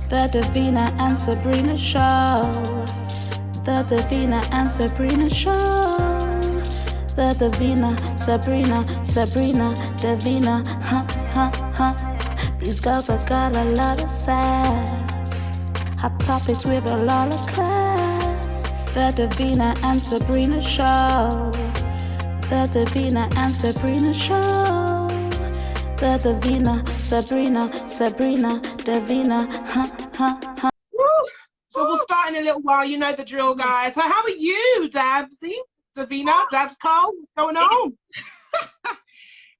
The Davina and Sabrina Show. The Davina and Sabrina Show. The Davina, Sabrina, Davina, These girls have got a lot of sass. Hot topics with a lot of class. The Davina and Sabrina Show. The Davina and Sabrina Show. The Davina, Sabrina, Davina, Woo. So we'll start in a little while. You know the drill, guys. So how are you, Davsy? Davina, Davs Carl, what's going on?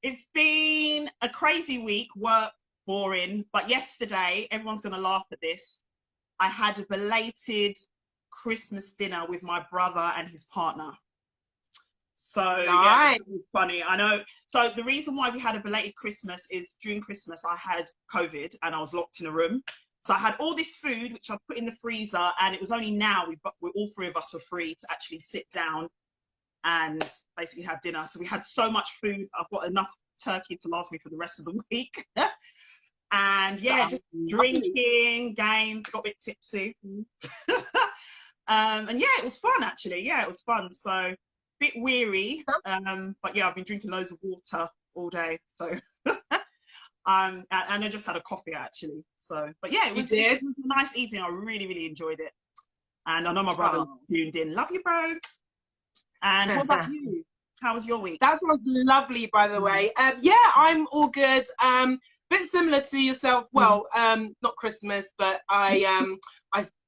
It's been a crazy week, work, boring. But yesterday, everyone's going to laugh at this. I had a belated Christmas dinner with my brother and his partner. So nice. Yeah, it was funny. I know. So the reason why we had a belated Christmas is during Christmas, I had COVID and I was locked in a room. So I had all this food, which I put in the freezer, and it was only now we're all three of us were free to actually sit down and basically have dinner. So we had so much food. I've got enough turkey to last me for the rest of the week. And yeah, just drinking, games, got a bit tipsy. And yeah, it was fun actually. Yeah, it was fun. So a bit weary. But yeah, I've been drinking loads of water all day. So and I just had a coffee actually. So but yeah, it was a nice evening. I really, really enjoyed it. And I know my brother tuned in. Love you, bro. And what about you? How was your week? That sounds lovely, by the way. Yeah, I'm all good. Bit similar to yourself. Well, not Christmas, but I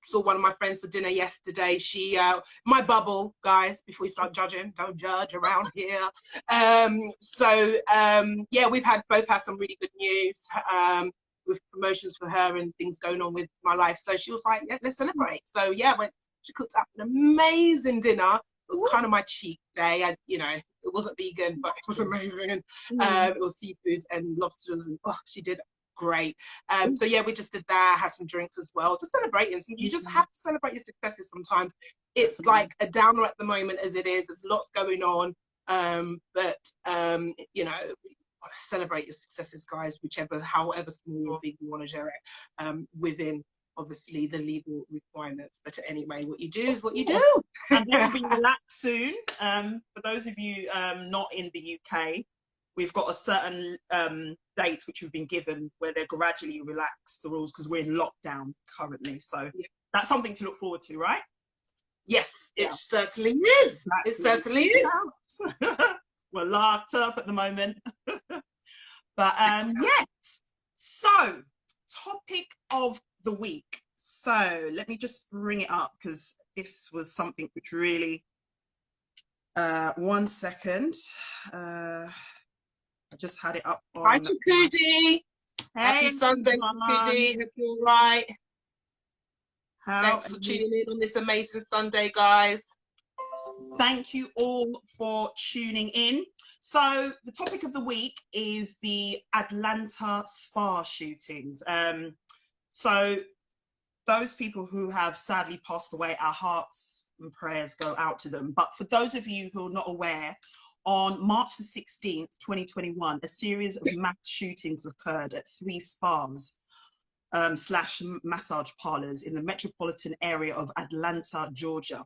saw one of my friends for dinner yesterday. She, my bubble, guys. Before we start judging, don't judge around here. Yeah, we've both had some really good news. With promotions for her and things going on with my life. So she was like, yeah, let's celebrate. So yeah, she cooked up an amazing dinner. It was kind of my cheat day. It wasn't vegan, but it was amazing. And it was seafood and lobsters, and she did great. So yeah, we just did that, had some drinks as well, just celebrating. So you just have to celebrate your successes sometimes. It's like a downer at the moment as it is. There's lots going on. But celebrate your successes, guys, however small or big you want to share it, within obviously the legal requirements. But anyway, what you do is what you do. And we'll be relaxed soon. For those of you not in the UK, we've got a certain date which we've been given where they're gradually relax the rules because we're in lockdown currently. So that's something to look forward to, right? Yes, it certainly is. Exactly. It certainly is. We're locked up at the moment. But yes. So topic of the week. So let me just bring it up because this was something which really 1 second. I just had it up on. Hi Chakudi. Happy Sunday, Chakudi. Hope you're all right. Thanks for tuning in on this amazing Sunday, guys. Thank you all for tuning in. So the topic of the week is the Atlanta spa shootings. So those people who have sadly passed away, our hearts and prayers go out to them. But for those of you who are not aware, on March the 16th, 2021, a series of mass shootings occurred at 3 spas / massage parlors in the metropolitan area of Atlanta, Georgia.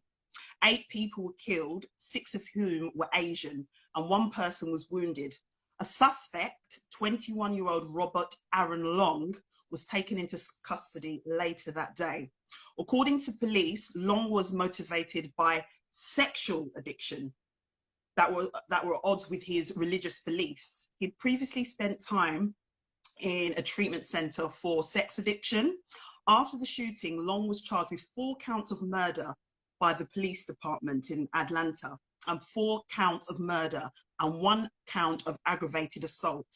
8 people were killed, 6 of whom were Asian, and 1 person was wounded. A suspect, 21-year-old Robert Aaron Long, was taken into custody later that day. According to police, Long was motivated by sexual addiction that were at odds with his religious beliefs. He'd previously spent time in a treatment center for sex addiction. After the shooting, Long was charged with 4 counts of murder by the police department in Atlanta, and 4 counts of murder and 1 count of aggravated assault.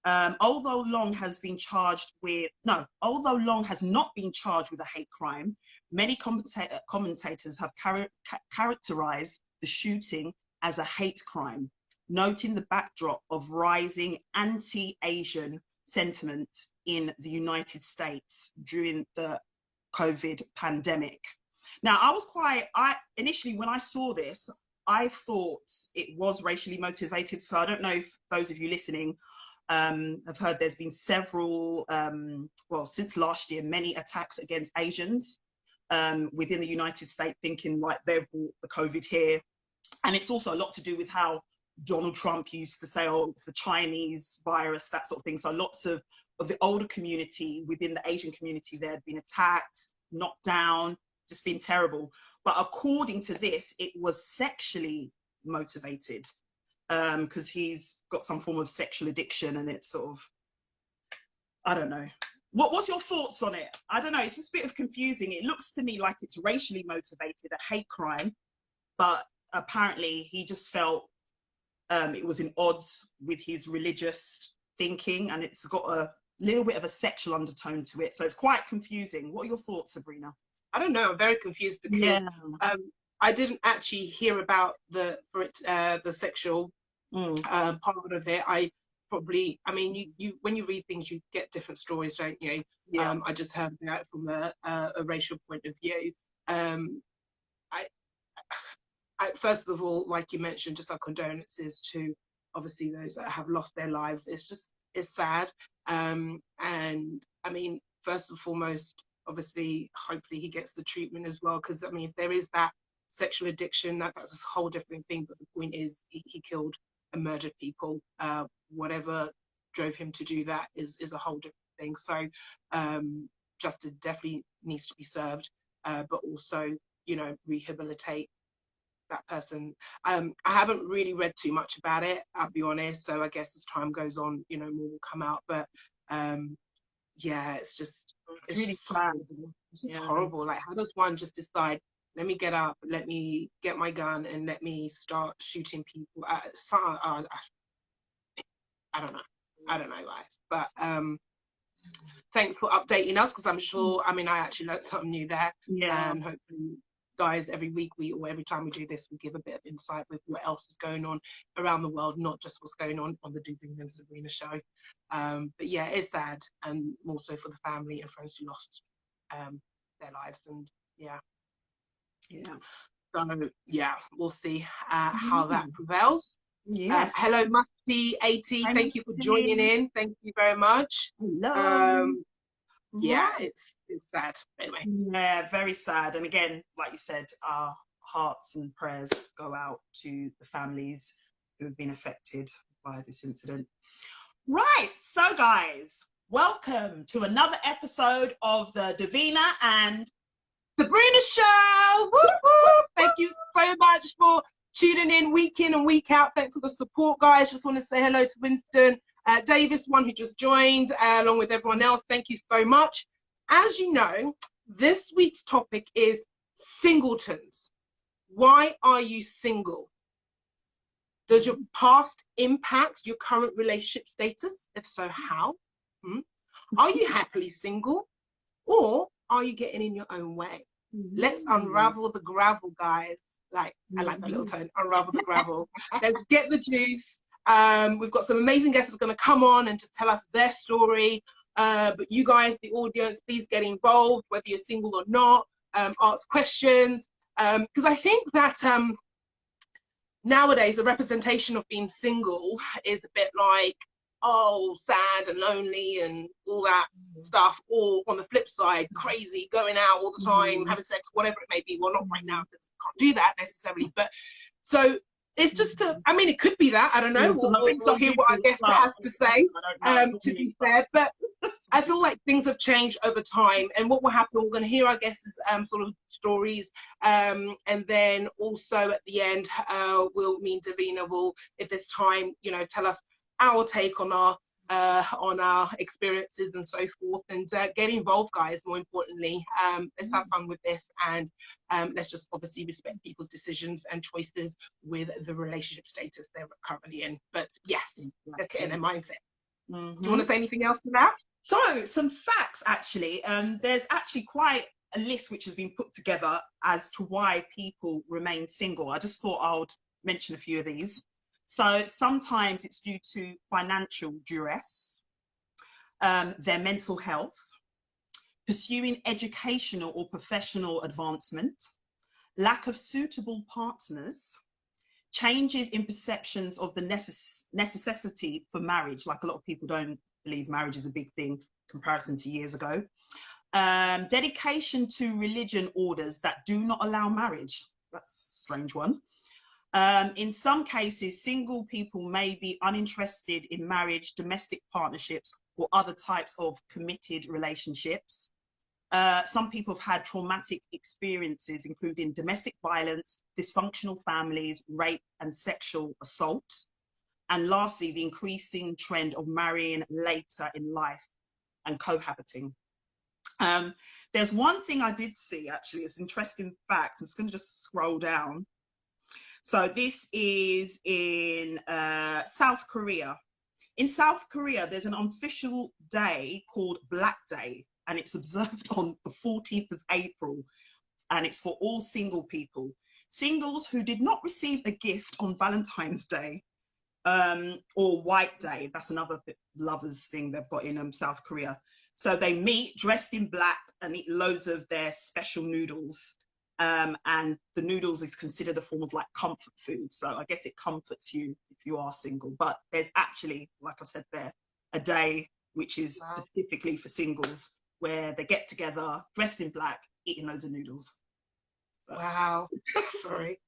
Although Long has not been charged with a hate crime, many commentators have characterized the shooting as a hate crime, noting the backdrop of rising anti-Asian sentiment in the United States during the COVID pandemic. Now, initially when I saw this, I thought it was racially motivated. So I don't know if those of you listening I've heard there's been several, well, since last year, many attacks against Asians within the United States, thinking like they've brought the COVID here. And it's also a lot to do with how Donald Trump used to say, oh, it's the Chinese virus, that sort of thing. So lots of the older community within the Asian community there had been attacked, knocked down, just been terrible. But according to this, it was sexually motivated, because he's got some form of sexual addiction, and it's sort of, I don't know. What's your thoughts on it? I don't know. It's just a bit of confusing. It looks to me like it's racially motivated, a hate crime, but apparently he just felt it was in odds with his religious thinking, and it's got a little bit of a sexual undertone to it. So it's quite confusing. What are your thoughts, Sabrina? I don't know. I'm very confused because I didn't actually hear about the sexual part of it. I mean, you when you read things, you get different stories, don't you? Yeah. I just heard that from a racial point of view. I first of all, like you mentioned, just our condolences to obviously those that have lost their lives. It's sad. And I mean, first and foremost, obviously, hopefully he gets the treatment as well. Because I mean, if there is that sexual addiction, that's a whole different thing. But the point is, he killed and murdered people. Whatever drove him to do that is a whole different thing. So justice definitely needs to be served, but also, you know, rehabilitate that person. I haven't really read too much about it, I'll be honest. So I guess as time goes on, you know, more will come out. But yeah, it's really horrible. It's just horrible. Like, how does one just decide, let me get up, let me get my gun, and let me start shooting people? I don't know, guys. But thanks for updating us, because I'm sure, I mean, I actually learned something new there. Yeah. And hopefully, guys, every week or every time we do this, we give a bit of insight with what else is going on around the world, not just what's going on the Davina and Sabrina show. But yeah, it's sad, and more so for the family and friends who lost their lives. And yeah. So yeah, we'll see how that prevails. Yes. Hello, Musty80. Thank you for joining in. Thank you very much. Hello. Yeah, it's sad. Anyway. Yeah, very sad. And again, like you said, our hearts and prayers go out to the families who have been affected by this incident. Right. So, guys, welcome to another episode of the Davina and Sabrina show. Woo, woo. Thank you so much for tuning in and week out. Thanks for the support, guys. Just want to say hello to Winston Davis, one who just joined, along with everyone else. Thank you so much. As you know, this week's topic is singletons. Why are you single? Does your past impact your current relationship status? If so, how? Are you happily single, or are you getting in your own way? Let's unravel the gravel, guys. I like that little tone, unravel the gravel. Let's get the juice. We've got some amazing guests that's going to come on and just tell us their story. But you guys, the audience, please get involved, whether you're single or not. Ask questions. Because I think that nowadays the representation of being single is a bit like, oh, sad and lonely and all that stuff. Or on the flip side, crazy, going out all the time, having sex, whatever it may be. Well, not right now, because I can't do that necessarily. But so it's just I mean, it could be that. I don't know. We'll hear what our guest has to say, to be fair. But I feel like things have changed over time. And what will happen, we're going to hear our guests' sort of stories. And then also at the end, me and Davina will, if there's time, you know, tell us our take on our experiences and so forth, and get involved, guys. More importantly, let's have fun with this, and let's just obviously respect people's decisions and choices with the relationship status they're currently in. But yes, let's get in their mindset. Do you want to say anything else to that? So some facts, actually. There's actually quite a list which has been put together as to why people remain single. I just thought I would mention a few of these. So sometimes it's due to financial duress, their mental health, pursuing educational or professional advancement, lack of suitable partners, changes in perceptions of the necessity for marriage. Like, a lot of people don't believe marriage is a big thing in comparison to years ago. Dedication to religion orders that do not allow marriage. That's a strange one. In some cases, single people may be uninterested in marriage, domestic partnerships, or other types of committed relationships. Some people have had traumatic experiences, including domestic violence, dysfunctional families, rape, and sexual assault. And lastly, the increasing trend of marrying later in life and cohabiting. There's one thing I did see, actually, it's an interesting fact. I'm just going to scroll down. So this is in South Korea. In South Korea, there's an official day called Black Day, and it's observed on the 14th of April, and it's for all single people. Singles who did not receive a gift on Valentine's Day or White Day, that's another lovers thing they've got in South Korea. So they meet dressed in black and eat loads of their special noodles. And the noodles is considered a form of like comfort food. So I guess it comforts you if you are single. But there's actually, like I said there, a day which is specifically for singles where they get together, dressed in black, eating loads of noodles. So. Wow. Sorry.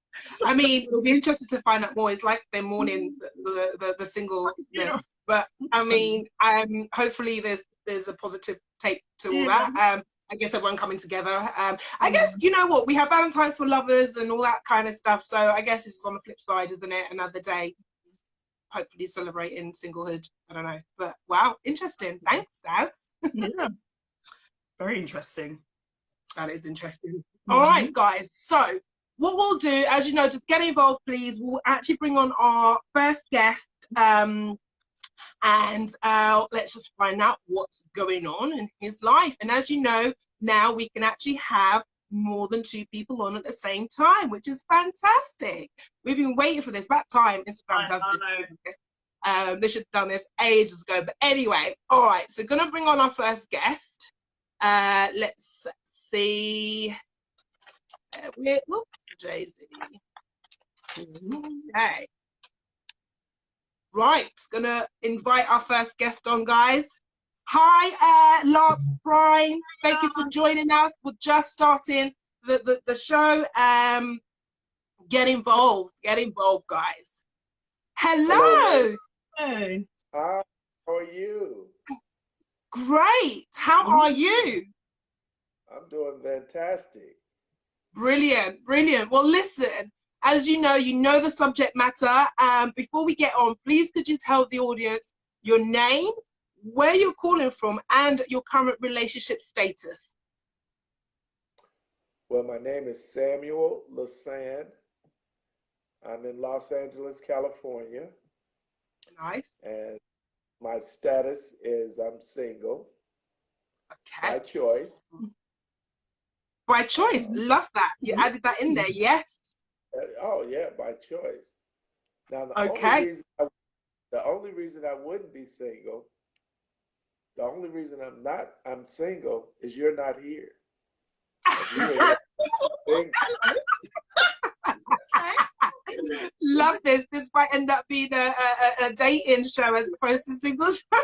I mean, it'll be interesting to find out more. It's like they're mourning the singleness. Yeah. But I mean, hopefully there's a positive take to all that. I guess everyone coming together. I guess, you know what, we have Valentine's for lovers and all that kind of stuff. So I guess it's on the flip side, isn't it? Another day, hopefully celebrating singlehood. I don't know. But wow, interesting. Thanks, Daz. Yeah. Very interesting. That is interesting. All right, guys. So what we'll do, as you know, just get involved, please. We'll actually bring on our first guest. And let's just find out what's going on in his life. And as you know, now we can actually have more than 2 people on at the same time, which is fantastic. We've been waiting for this. About time Instagram does this. They should have done this ages ago. But anyway, all right. So gonna bring on our first guest. Let's see. Jay-Z. Okay. Right, gonna invite our first guest on, guys. Hi, Lance Prime. Thank you for joining us. We're just starting the show. Get involved, guys. Hello. Hey. Hi, how are you? Great. How are you? I'm doing fantastic. Brilliant. Well, listen. As you know the subject matter. Before we get on, please could you tell the audience your name, where you're calling from, and your current relationship status? Well, my name is Samuel Lasan. I'm in Los Angeles, California. Nice. And my status is I'm single. Okay. By choice. By choice. Love that. You added that in there. Yes. Oh yeah, by choice. Now the only reason I wouldn't be single, the only reason I'm single is you're not here. Love this. This might end up being a dating show as opposed to single show.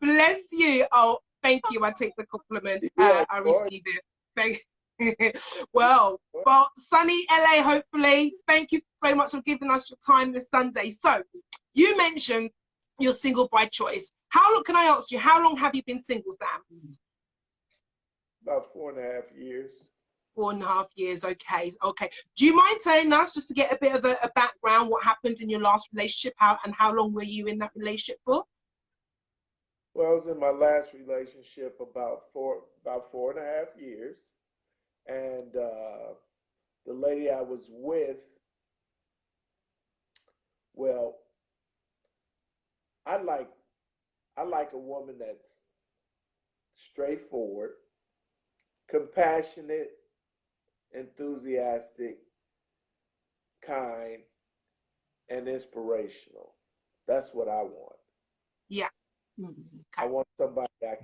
Bless you. Oh, thank you. I take the compliment. I receive it. Thank you. well, sunny LA, hopefully. Thank you so much for giving us your time this Sunday. So, you mentioned you're single by choice. Can I ask you, how long have you been single, Sam? About 4.5 years. 4.5 years, okay. Do you mind telling us, just to get a bit of a background, what happened in your last relationship, and how long were you in that relationship for? Well, I was in my last relationship about 4.5 years. And the lady I was with, well, I like a woman that's straightforward, compassionate, enthusiastic, kind, and inspirational. That's what I want. Yeah. I want somebody I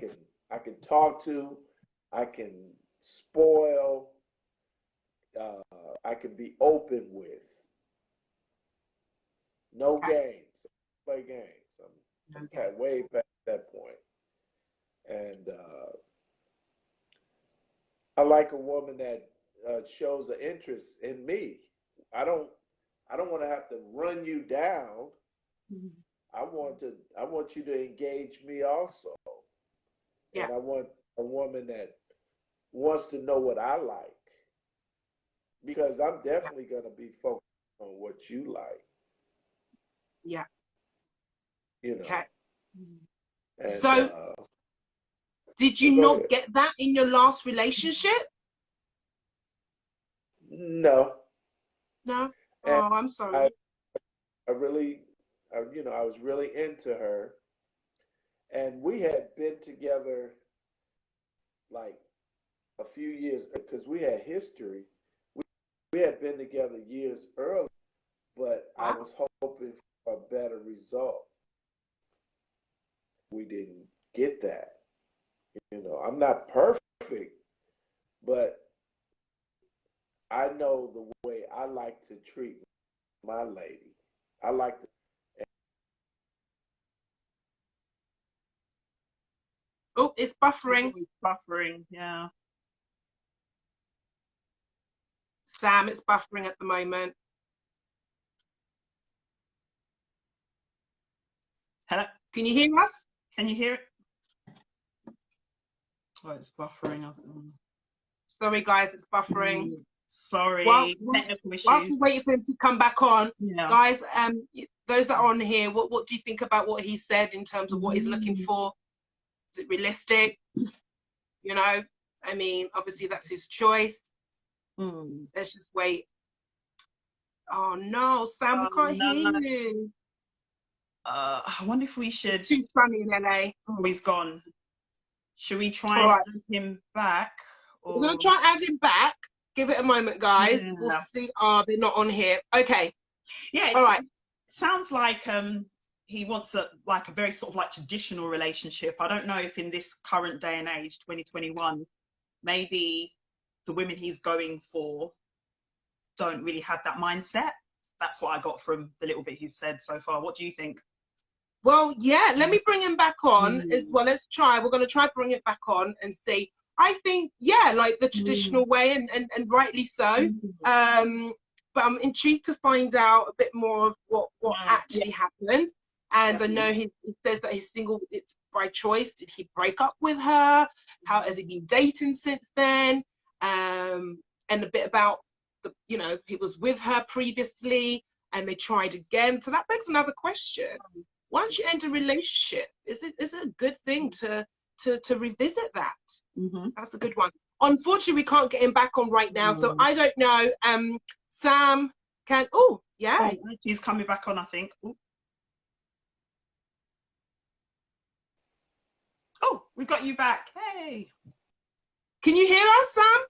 can talk to, I can spoil, I can be open with. No games. Play games. I'm way past that point. And I like a woman that shows an interest in me. I don't want to have to run you down. I want you to engage me also. Yeah. And I want a woman that wants to know what I like, because I'm definitely going to be focused on what you like. Yeah. You know. Okay. And, so did you not get that in your last relationship? No. No? And oh, I'm sorry. I was really into her. And we had been together like a few years, because we had history. We had been together years earlier, but I was hoping for a better result. We didn't get that. You know, I'm not perfect, but I know the way I like to treat my lady. I like to. Oh, it's buffering. It's buffering, yeah. Sam, it's buffering at the moment. Hello? Can you hear us? Can you hear it? Oh, it's buffering. Sorry, guys, it's buffering. Sorry. Whilst we're waiting for him to come back on, guys, those that are on here, what do you think about what he said in terms of what he's looking for? Is it realistic? You know, I mean, obviously that's his choice. Let's just wait. Oh no, Sam, we can't hear you. I wonder if we should. It's too sunny in LA. Oh, he's gone. Should we try and add him back? Or... We're gonna try and add him back. Give it a moment, guys. Yeah. We'll see. They're not on here. Okay. Yeah. All right. Sounds like he wants a very sort of like traditional relationship. I don't know if in this current day and age, 2021, maybe the women he's going for don't really have that mindset. That's what I got from the little bit he's said so far. What do you think? Well, yeah, let me bring him back on as well. Let's try. We're going to try bring it back on and see. I think, yeah, like the traditional way, and rightly so. But I'm intrigued to find out a bit more of what actually happened. And I know he says that he's single. It's by choice. Did he break up with her? How has he been dating since then? And a bit about he was with her previously and they tried again. So that begs another question. Once you end a relationship, is it a good thing to revisit that? That's a good one. Unfortunately, we can't get him back on right now, so I don't know. Sam can. Oh, yeah, he's coming back on, I think. Oh, we got you back. Hey, can you hear us, Sam?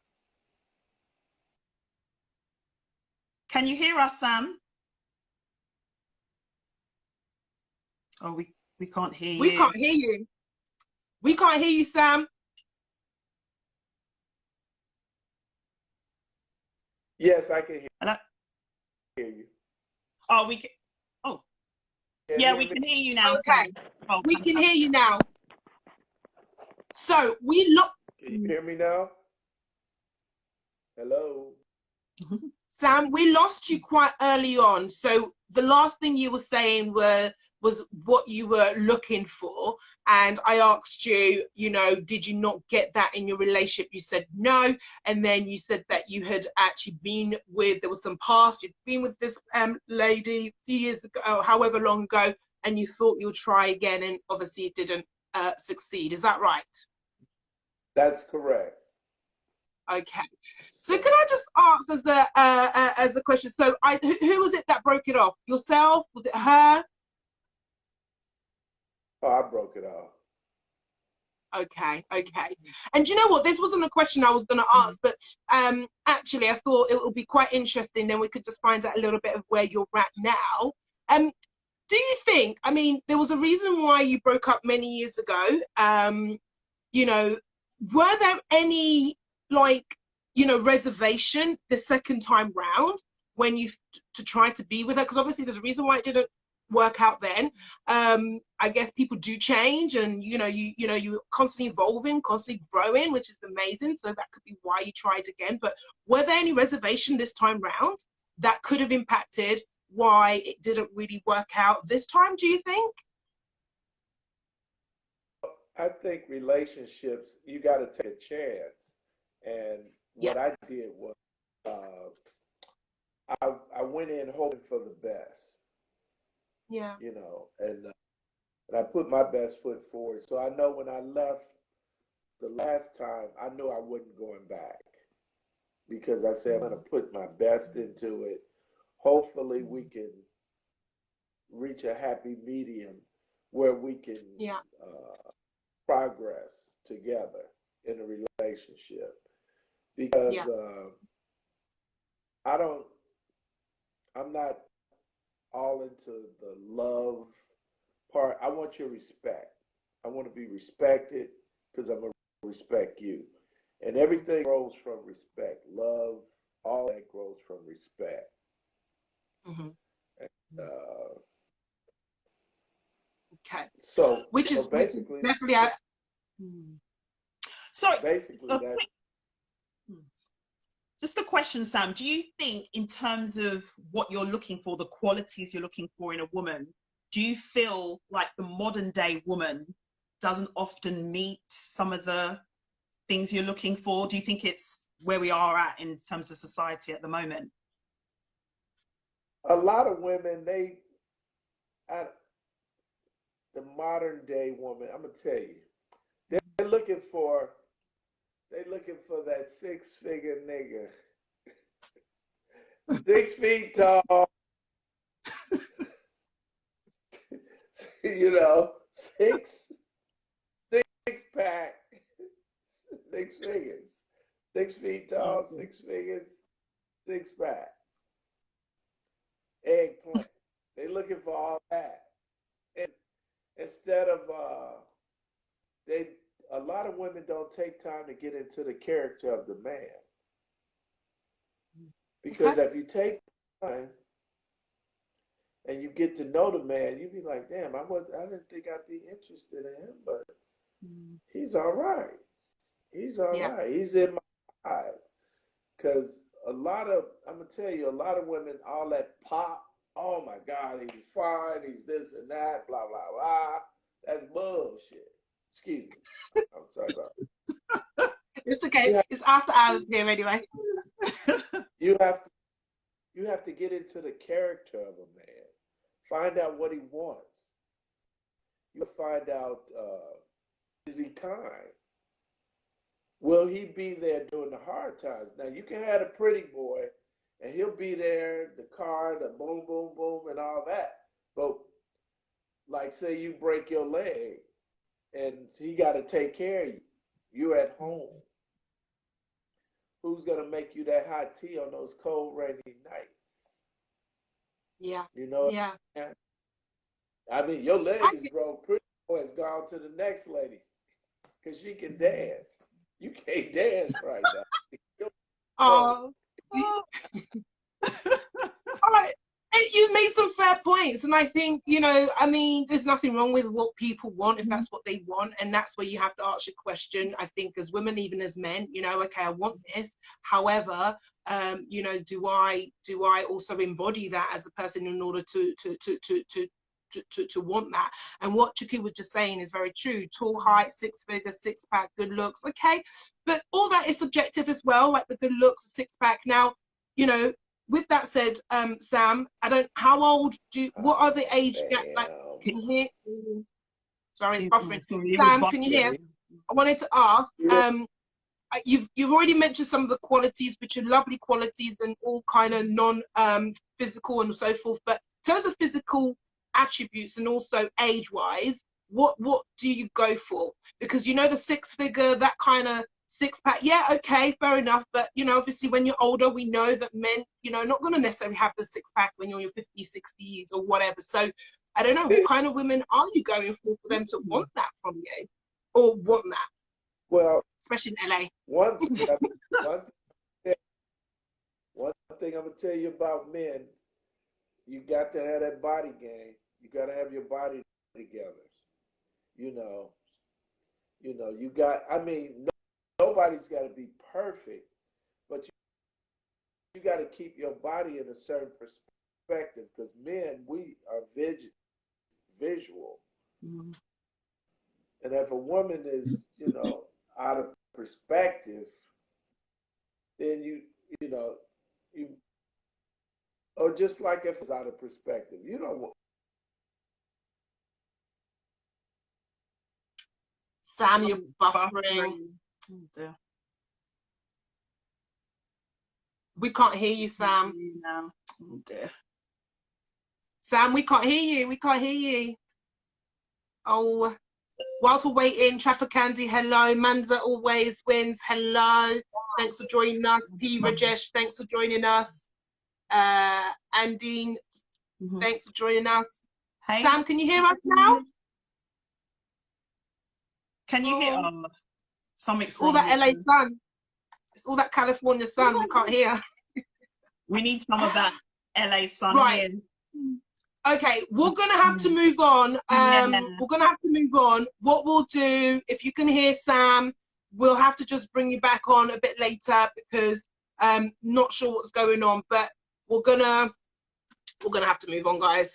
Can you hear us, Sam? Oh, we can't hear you. We can't hear you. We can't hear you, Sam. Yes, I can hear you. Oh, we can. Oh, yeah, we can hear you now. Okay, we can hear you now. So we look. Can you hear me now? Hello. Sam, we lost you quite early on. So the last thing you were saying was what you were looking for. And I asked you, did you not get that in your relationship? You said no. And then you said that you had actually there was some past, you'd been with this lady a few years ago, however long ago, and you thought you'll try again. And obviously it didn't succeed. Is that right? That's correct. Okay. So can I just ask as a question? So who was it that broke it off? Yourself? Was it her? Oh, I broke it off. Okay. And you know what? This wasn't a question I was going to ask, but actually I thought it would be quite interesting. Then we could just find out a little bit of where you're at now. Do you think, I mean, there was a reason why you broke up many years ago. Were there any reservation the second time round? when you to try to be with her? Because obviously there's a reason why it didn't work out then. I guess people do change, and you're constantly evolving, constantly growing, which is amazing. So that could be why you tried again. But were there any reservation this time round that could have impacted why it didn't really work out this time, do you think? I think relationships, you got to take a chance. And what I did was I went in hoping for the best. Yeah. You know, and I put my best foot forward. So I know when I left the last time, I knew I wasn't going back, because I said I'm going to put my best into it. Hopefully we can reach a happy medium where we can progress together in a relationship, because I'm not all into the love part. I want your respect. I want to be respected, because I'm going to respect you. And everything grows from respect. Love, all that grows from respect. Mm-hmm. And, okay. So, which is basically definitely just a question, Sam. Do you think, in terms of what you're looking for, the qualities you're looking for in a woman, do you feel like the modern day woman doesn't often meet some of the things you're looking for? Do you think it's where we are at in terms of society at the moment? A lot of women, the modern day woman, I'm gonna tell you, they're looking for that 6-figure nigga, 6 feet tall, you know, six pack, 6 figures, 6 feet tall, 6 figures, 6 pack, eggplant. They're looking for all that, and instead of a lot of women don't take time to get into the character of the man. Because if you take time and you get to know the man, you be like, damn, I didn't think I'd be interested in him, but he's all right. He's all right. He's in my eye. Because I'm going to tell you, a lot of women, all that pop, oh my God, he's fine, he's this and that, blah, blah, blah. That's bullshit. Excuse me. I'm sorry about it. It's okay. It's after hours here anyway. You have to get into the character of a man. Find out what he wants. You find out, is he kind? Will he be there during the hard times? Now, you can have a pretty boy, and he'll be there, the car, the boom, boom, boom, and all that. But, like, say you break your leg, and he got to take care of you. You're at home. Who's going to make you that hot tea on those cold, rainy nights? Yeah. You know? Yeah. I mean, your leg is grown. Pretty boy has gone to the next lady, because she can dance. You can't dance right now. Oh. All right. You made some fair points, and I think, I mean, there's nothing wrong with what people want if that's what they want, and that's where you have to ask your question. I think as women, even as men, okay, I want this. However, do I also embody that as a person in order to want that? And what Chuku was just saying is very true. Tall, height, 6 figures, 6 pack, good looks, okay, but all that is subjective as well. Like the good looks, 6 pack. Now, with that said, Sam, what are the age gap? Like, can you hear? Sorry, it's buffering. Sam, can you hear? I wanted to ask, you've already mentioned some of the qualities, which are lovely qualities and all kind of non-physical and so forth. But in terms of physical attributes and also age-wise, what do you go for? Because the 6-figure, that kind of 6-pack, yeah, okay, fair enough. But obviously when you're older, we know that men, not going to necessarily have the 6-pack when you're in your 50s, 60s or whatever. So I don't know, what kind of women are you going for them to want that from you, or want that? Well, especially in LA. One thing I'm gonna tell you about men, you got to have that body game. You got to have your body together. You know, you got. I mean, nobody's got to be perfect, but you got to keep your body in a certain perspective because men, we are visual. Mm-hmm. And if a woman is, out of perspective, then you, or just like if it's out of perspective, you don't. Sam, you're buffering. Oh dear. We can't hear you, Sam. No. Oh dear. Sam, we can't hear you. We can't hear you. Oh, whilst we're waiting, Traffic Candy, hello. Manza always wins, hello. Thanks for joining us. P. Rajesh, thanks for joining us. Andine, thanks for joining us. Hey. Sam, can you hear us now? Can you hear something's wrong? All that LA sun. It's all that California sun. We can't hear. We need some of that LA sun right here. Okay, we're gonna have to move on. We're gonna have to move on. What we'll do, if you can hear Sam, we'll have to just bring you back on a bit later because not sure what's going on, but we're gonna have to move on, guys.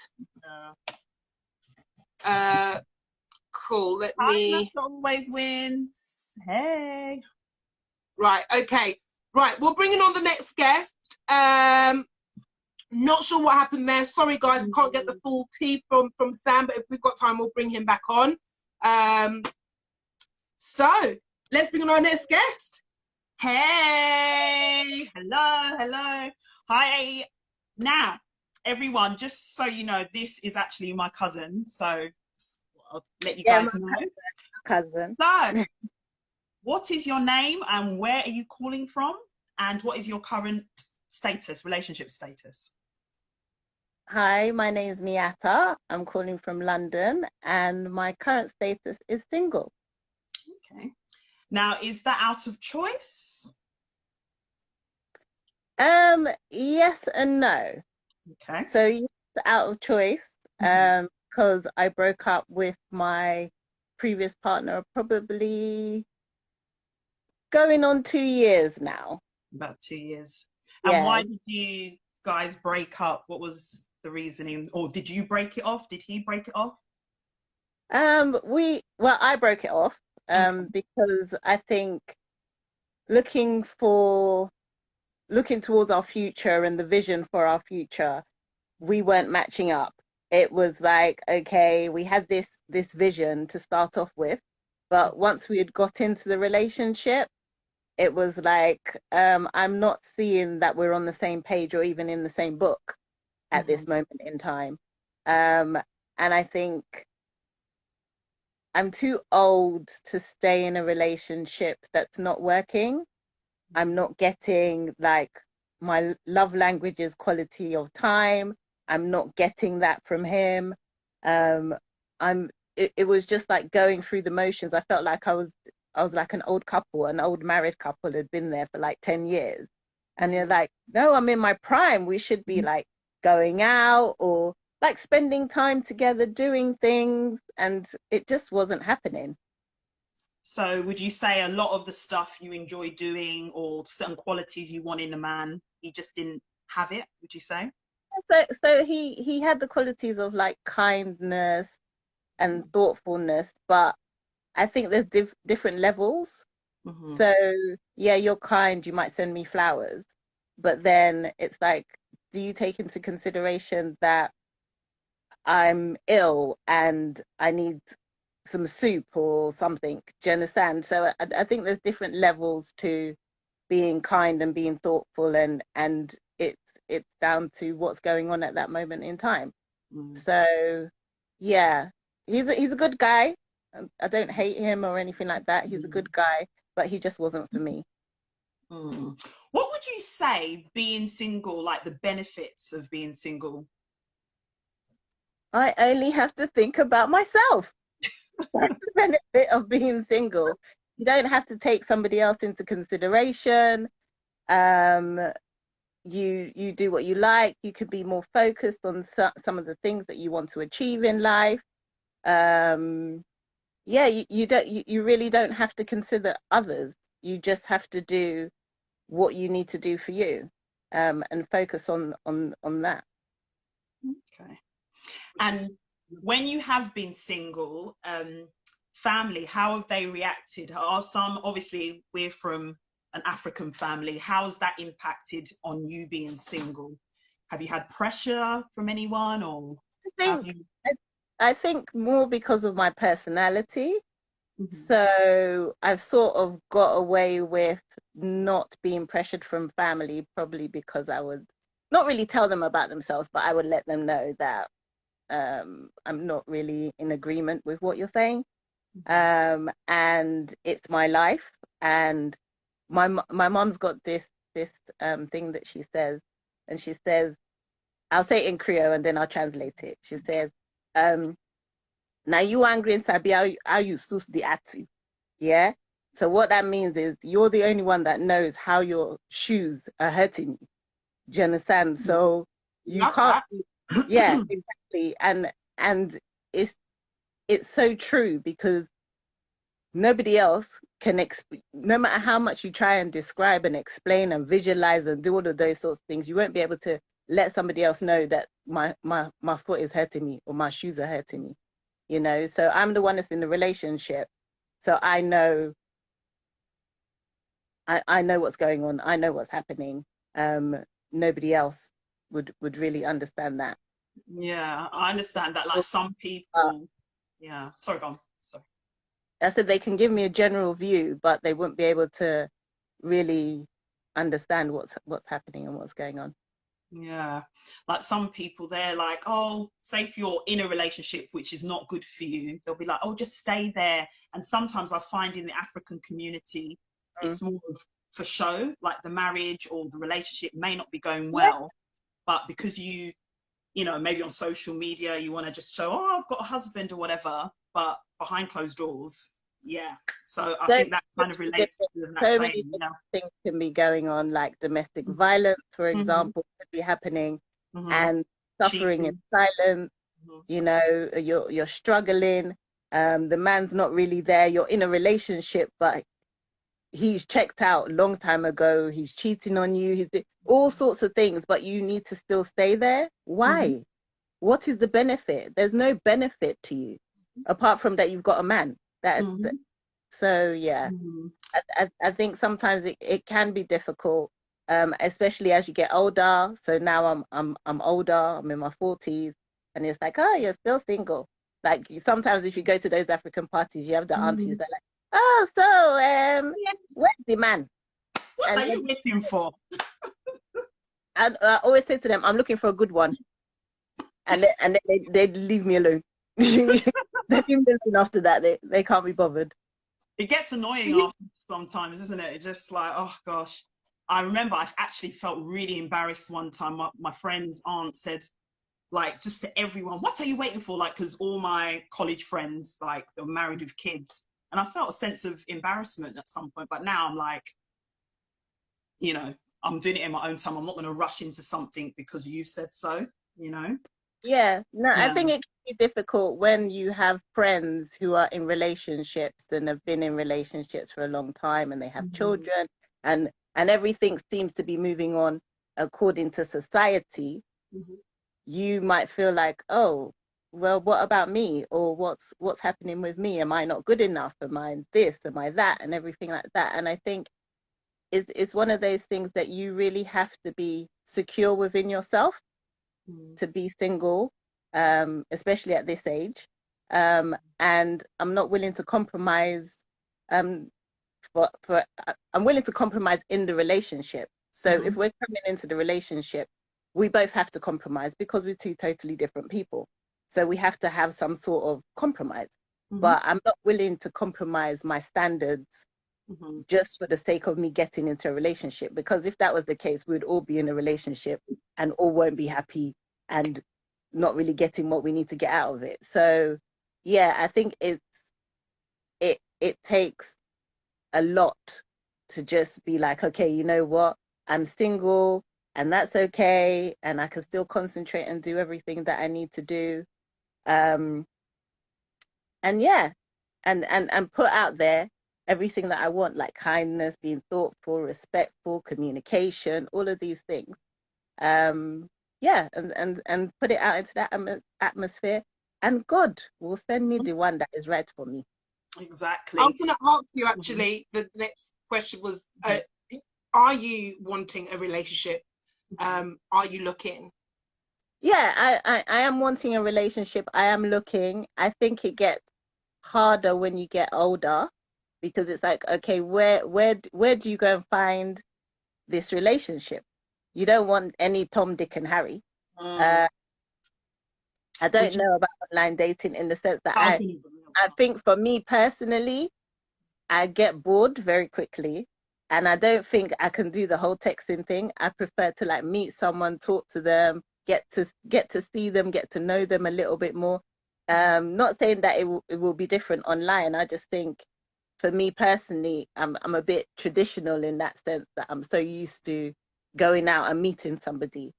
Cool. Let me. Always wins. Hey. Right. Okay. Right. We're bringing on the next guest. Not sure what happened there. Sorry, guys. We can't get the full tea from Sam, but if we've got time, we'll bring him back on. So let's bring on our next guest. Hey. Hello. Hi. Now, everyone, just so you know, this is actually my cousin. So I'll let you guys know. Cousin. So, what is your name and where are you calling from? And what is your current relationship status? Hi, my name is Miata. I'm calling from London and my current status is single. Okay. Now, is that out of choice? Yes and no. Okay. So yes, out of choice. Because I broke up with my previous partner probably going on 2 years now. About 2 years. Yeah. And why did you guys break up? What was the reasoning? Or did you break it off? Did he break it off? I broke it off because I think looking towards our future and the vision for our future, we weren't matching up. It was like, okay, we had this vision to start off with, but once we had got into the relationship, it was like, I'm not seeing that we're on the same page or even in the same book at this moment in time. And I think I'm too old to stay in a relationship that's not working. I'm not getting like my love language is quality of time. I'm not getting that from him. It was just like going through the motions. I felt like I was like an old married couple had been there for like 10 years. And you're like, no, I'm in my prime. We should be like going out or like spending time together, doing things. And it just wasn't happening. So would you say a lot of the stuff you enjoy doing or certain qualities you want in a man, he just didn't have it, would you say? So he had the qualities of like kindness and thoughtfulness, but I think there's different levels. So yeah, you're kind, you might send me flowers, but then it's like, do you take into consideration that I'm ill and I need some soup or something? Do you understand? So I think there's different levels to being kind and being thoughtful, and it's down to what's going on at that moment in time. So yeah, he's a good guy. I don't hate him or anything like that. He's a good guy, but he just wasn't for me. What would you say being single, like the benefits of being single? I only have to think about myself. That's the benefit of being single. You don't have to take somebody else into consideration. you do what you like. You can be more focused on some of the things that you want to achieve in life. Yeah, you really don't have to consider others. You just have to do what you need to do for you, and focus on that. Okay. And when you have been single, family, how have they reacted? Are some, obviously we're from an African family, how has that impacted on you being single? Have you had pressure from anyone, or I think more because of my personality. Mm-hmm. So I've sort of got away with not being pressured from family, probably because I would not really tell them about themselves, but I would let them know that I'm not really in agreement with what you're saying. And it's my life. And my mom's got this thing that she says, and she says, I'll say it in Creole and then I'll translate it. She says, now you angry and sabi how you sus the atu. Yeah. So what that means is you're the only one that knows how your shoes are hurting you. Do you understand? So you can't. Yeah, exactly. And it's so true, because nobody else can no matter how much you try and describe and explain and visualize and do all of those sorts of things, you won't be able to let somebody else know that my foot is hurting me or my shoes are hurting me, you know. So I'm the one that's in the relationship, so I know what's going on, I know what's happening. Nobody else would really understand that. Yeah, I understand that. Like some people, yeah. Sorry, go on. Sorry. I said they can give me a general view, but they wouldn't be able to really understand what's happening and what's going on. Yeah, like some people, they're like, oh, say if you're in a relationship which is not good for you, they'll be like, oh, just stay there. And sometimes I find in the African community, it's more for show, like the marriage or the relationship may not be going well, but because you know, maybe on social media, you want to just show, oh, I've got a husband or whatever, but behind closed doors, yeah. So I think that kind of relates to that so saying, many things can be going on, like domestic violence, for example, could be happening, and suffering in silence. You know, you're struggling. The man's not really there. You're in a relationship, but he's checked out a long time ago. He's cheating on you. He's all sorts of things, but you need to still stay there. Why? What is the benefit? There's no benefit to you apart from that you've got a man. So yeah, I think sometimes it can be difficult, especially as you get older. So now I'm older. I'm in my 40s, and it's like, oh, you're still single. Like sometimes if you go to those African parties, you have the aunties that are like, oh, so where's the man? What are you waiting for? And I always say to them, I'm looking for a good one, and then they leave me alone. They leave me alone after that. They can't be bothered. It gets annoying after sometimes, isn't it? It's just like, oh gosh. I remember I actually felt really embarrassed one time. My friend's aunt said, like, just to everyone, what are you waiting for? Like, because all my college friends, like, they were married with kids. And I felt a sense of embarrassment at some point. But now I'm like, you know, I'm doing it in my own time. I'm not going to rush into something because you said so, you know? Yeah, no, yeah. I think it can be difficult when you have friends who are in relationships and have been in relationships for a long time, and they have children, and everything seems to be moving on according to society. You might feel like, oh, well, what about me? Or what's happening with me? Am I not good enough? Am I this? Am I that? And everything like that. And I think it's one of those things that you really have to be secure within yourself to be single, especially at this age. And I'm not willing to compromise. I'm willing to compromise in the relationship. So if we're coming into the relationship, we both have to compromise because we're two totally different people. So we have to have some sort of compromise. But I'm not willing to compromise my standards just for the sake of me getting into a relationship. Because if that was the case, we'd all be in a relationship and all won't be happy and not really getting what we need to get out of it. So yeah, I think it takes a lot to just be like, okay, you know what? I'm single. and that's okay, and I can still concentrate and do everything that I need to do. And yeah, and put out there everything that I want, like kindness, being thoughtful, respectful, communication, all of these things. Yeah, and put it out into that atmosphere, and God will send me the one that is right for me. Exactly. I was going to ask you actually, the next question was, are you wanting a relationship? Are you looking? Yeah, I am wanting a relationship. I am looking. I think it gets harder when you get older, because it's like, okay, where do you go and find this relationship? You don't want any Tom, Dick, and Harry. I don't know about online dating in the sense that I think for me personally, I get bored very quickly, and I don't think I can do the whole texting thing. I prefer to like meet someone, talk to them, get to see them, get to know them a little bit more. Not saying that it will be different online. I just think for me personally, I'm a bit traditional in that sense, that I'm so used to going out and meeting somebody.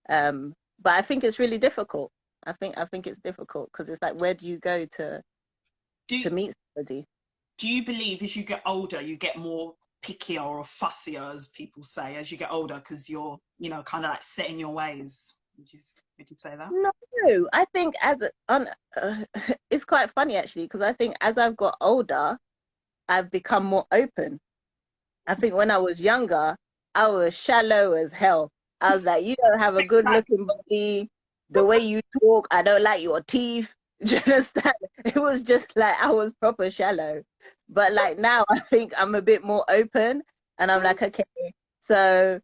But I think it's really difficult. I think it's difficult because it's like, where do you go to meet somebody? Do you believe as you get older, you get more pickier or fussier, as people say, as you get older, because you're, you know, kind of like set in your ways? Would you say that? No, I think it's quite funny actually, because I think as I've got older, I've become more open. I think when I was younger, I was shallow as hell. I was like, you don't have a good looking body. The way you talk, I don't like your teeth. Do you understand? It was just like I was proper shallow. But like now, I think I'm a bit more open, and I'm like, okay, so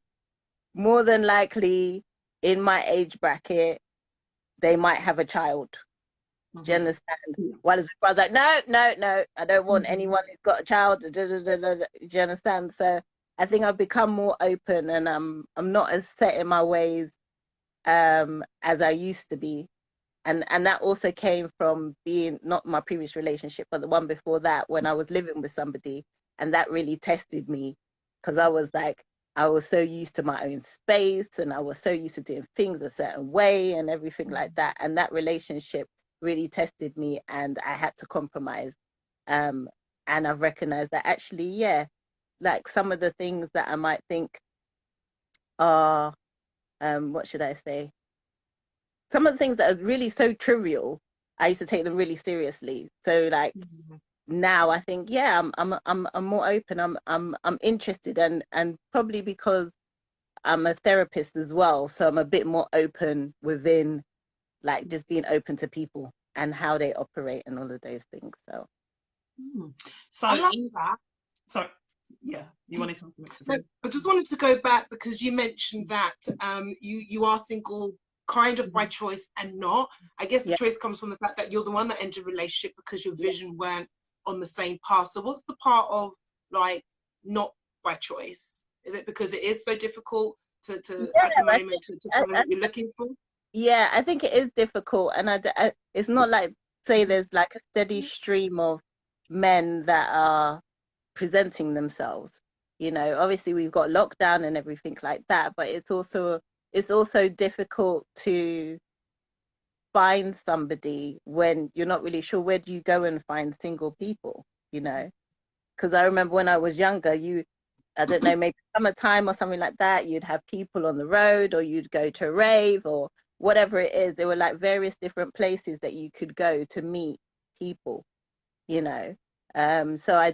more than likely in my age bracket, they might have a child. Do you understand? While I was like, no, I don't want anyone who's got a child. Do you understand? So I think I've become more open, and I'm not as set in my ways as I used to be. And that also came from being, not my previous relationship, but the one before that, when I was living with somebody, and that really tested me, because I was so used to my own space, and I was so used to doing things a certain way and everything like that. And that relationship really tested me, and I had to compromise. And I've recognized that actually, yeah, like some of the things that I might think are, what should I say? Some of the things that are really so trivial, I used to take them really seriously. So like now I think, yeah, I'm more open. I'm interested, and probably because I'm a therapist as well, so I'm a bit more open within, like, just being open to people and how they operate and all of those things. So I love that. So yeah, you wanted something? No, I just wanted to go back, because you mentioned that you are single kind of by choice and not. I guess the choice comes from the fact that you're the one that entered a relationship because your vision weren't on the same path. So what's the part of like not by choice? Is it because it is so difficult to at the moment to find what you're looking for? Yeah, I think it is difficult, and it's not like, say, there's like a steady stream of men that are presenting themselves. You know, obviously we've got lockdown and everything like that, but it's also difficult to find somebody when you're not really sure. Where do you go and find single people, you know? Because I remember when I was younger, I don't know, maybe summertime or something like that, you'd have people on the road, or you'd go to a rave or whatever it is. There were like various different places that you could go to meet people, you know? So I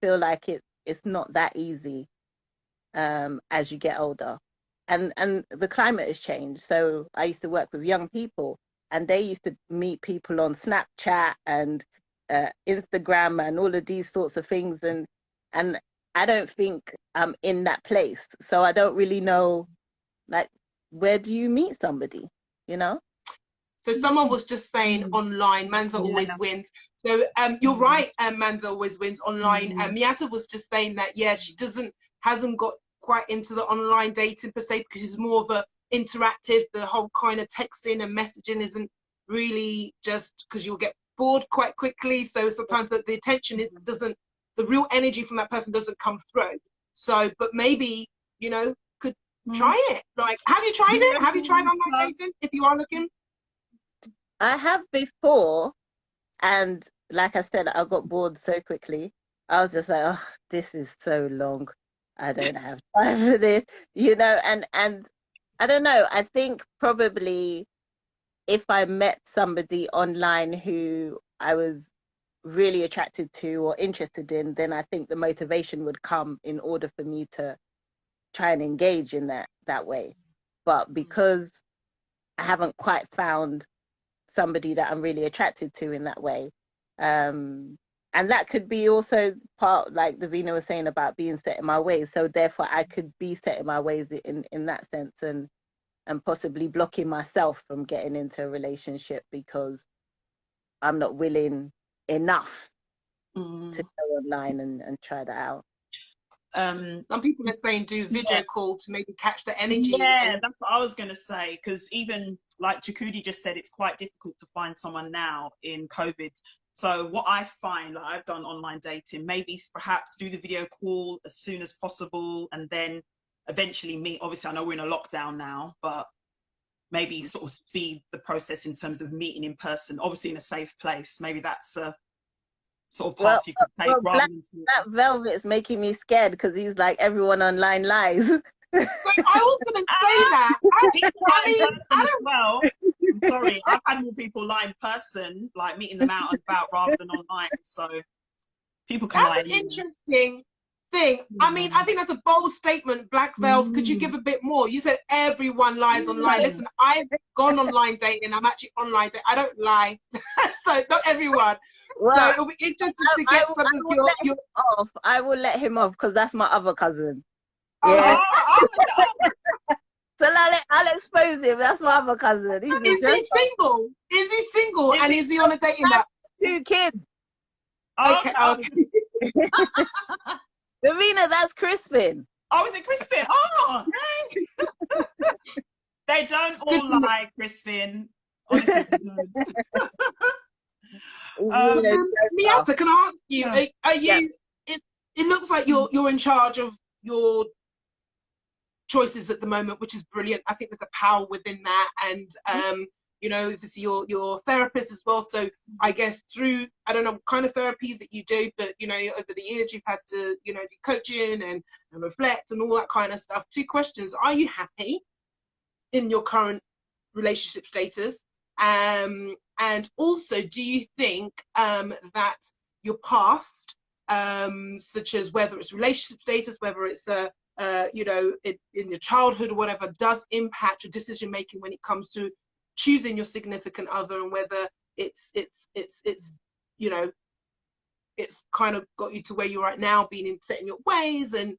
feel like it's not that easy as you get older. And the climate has changed. So I used to work with young people, and they used to meet people on Snapchat and Instagram and all of these sorts of things. And I don't think I'm in that place. So I don't really know, like, where do you meet somebody, you know? So someone was just saying online, Manza always wins. So you're right, Manza always wins online. Miata was just saying that, yeah, she hasn't got quite into the online dating per se, because it's more of a interactive. The whole kind of texting and messaging isn't really, just because you'll get bored quite quickly. So sometimes the attention the real energy from that person doesn't come through. So, but maybe, you know, could try it. Like, have you tried it? Have you tried online dating if you are looking? I have before, and like I said, I got bored so quickly. I was just like, oh, this is so long. I don't have time for this, and I don't know. I think probably if I met somebody online who I was really attracted to or interested in, then I think the motivation would come in order for me to try and engage in that way. But because I haven't quite found somebody that I'm really attracted to in that way, and that could be also part, like Davina was saying, about being set in my ways. So therefore I could be set in my ways in that sense, and possibly blocking myself from getting into a relationship because I'm not willing enough to go online and try that out. Some people are saying do video call to maybe catch the energy. Yeah, that's what I was going to say, because even like Jakudi just said, it's quite difficult to find someone now in COVID. So what I find, like I've done online dating, maybe perhaps do the video call as soon as possible and then eventually meet. Obviously, I know we're in a lockdown now, but maybe sort of speed the process in terms of meeting in person, obviously in a safe place. Maybe that's a sort of path you could take. Black Velvet's making me scared because he's like, everyone online lies. So I was going to say that. I mean, as well. I'm sorry, I've had more people lie in person, like meeting them out and about rather than online. So people can lie. That's an interesting thing. I mean, I think that's a bold statement, Black Velvet. Could you give a bit more? You said everyone lies online. Listen, I've gone online dating. I'm actually online dating. I don't lie. So not everyone. Well, so it'll be interesting to get some of your off. I will let him off because that's my other cousin. Yeah. So I'll expose him. That's my other cousin. Is he single? Is he single? And is he on a dating app? 2 kids. Okay. Davina, that's Crispin. Oh, is it Crispin? Oh, hey. They don't all lie, Crispin. Honestly. Miata, can I ask you? Are you? Yeah. It looks like you're in charge of your choices at the moment, which is brilliant. I think there's a power within that, and this your therapist as well. So I guess through, I don't know what kind of therapy that you do, but over the years you've had to do coaching and reflect and all that kind of stuff. 2 questions: are you happy in your current relationship status? And also, do you think that your past, such as whether it's relationship status, whether it's in your childhood or whatever, does impact your decision making when it comes to choosing your significant other, and whether it's kind of got you to where you're right now, being set in your ways and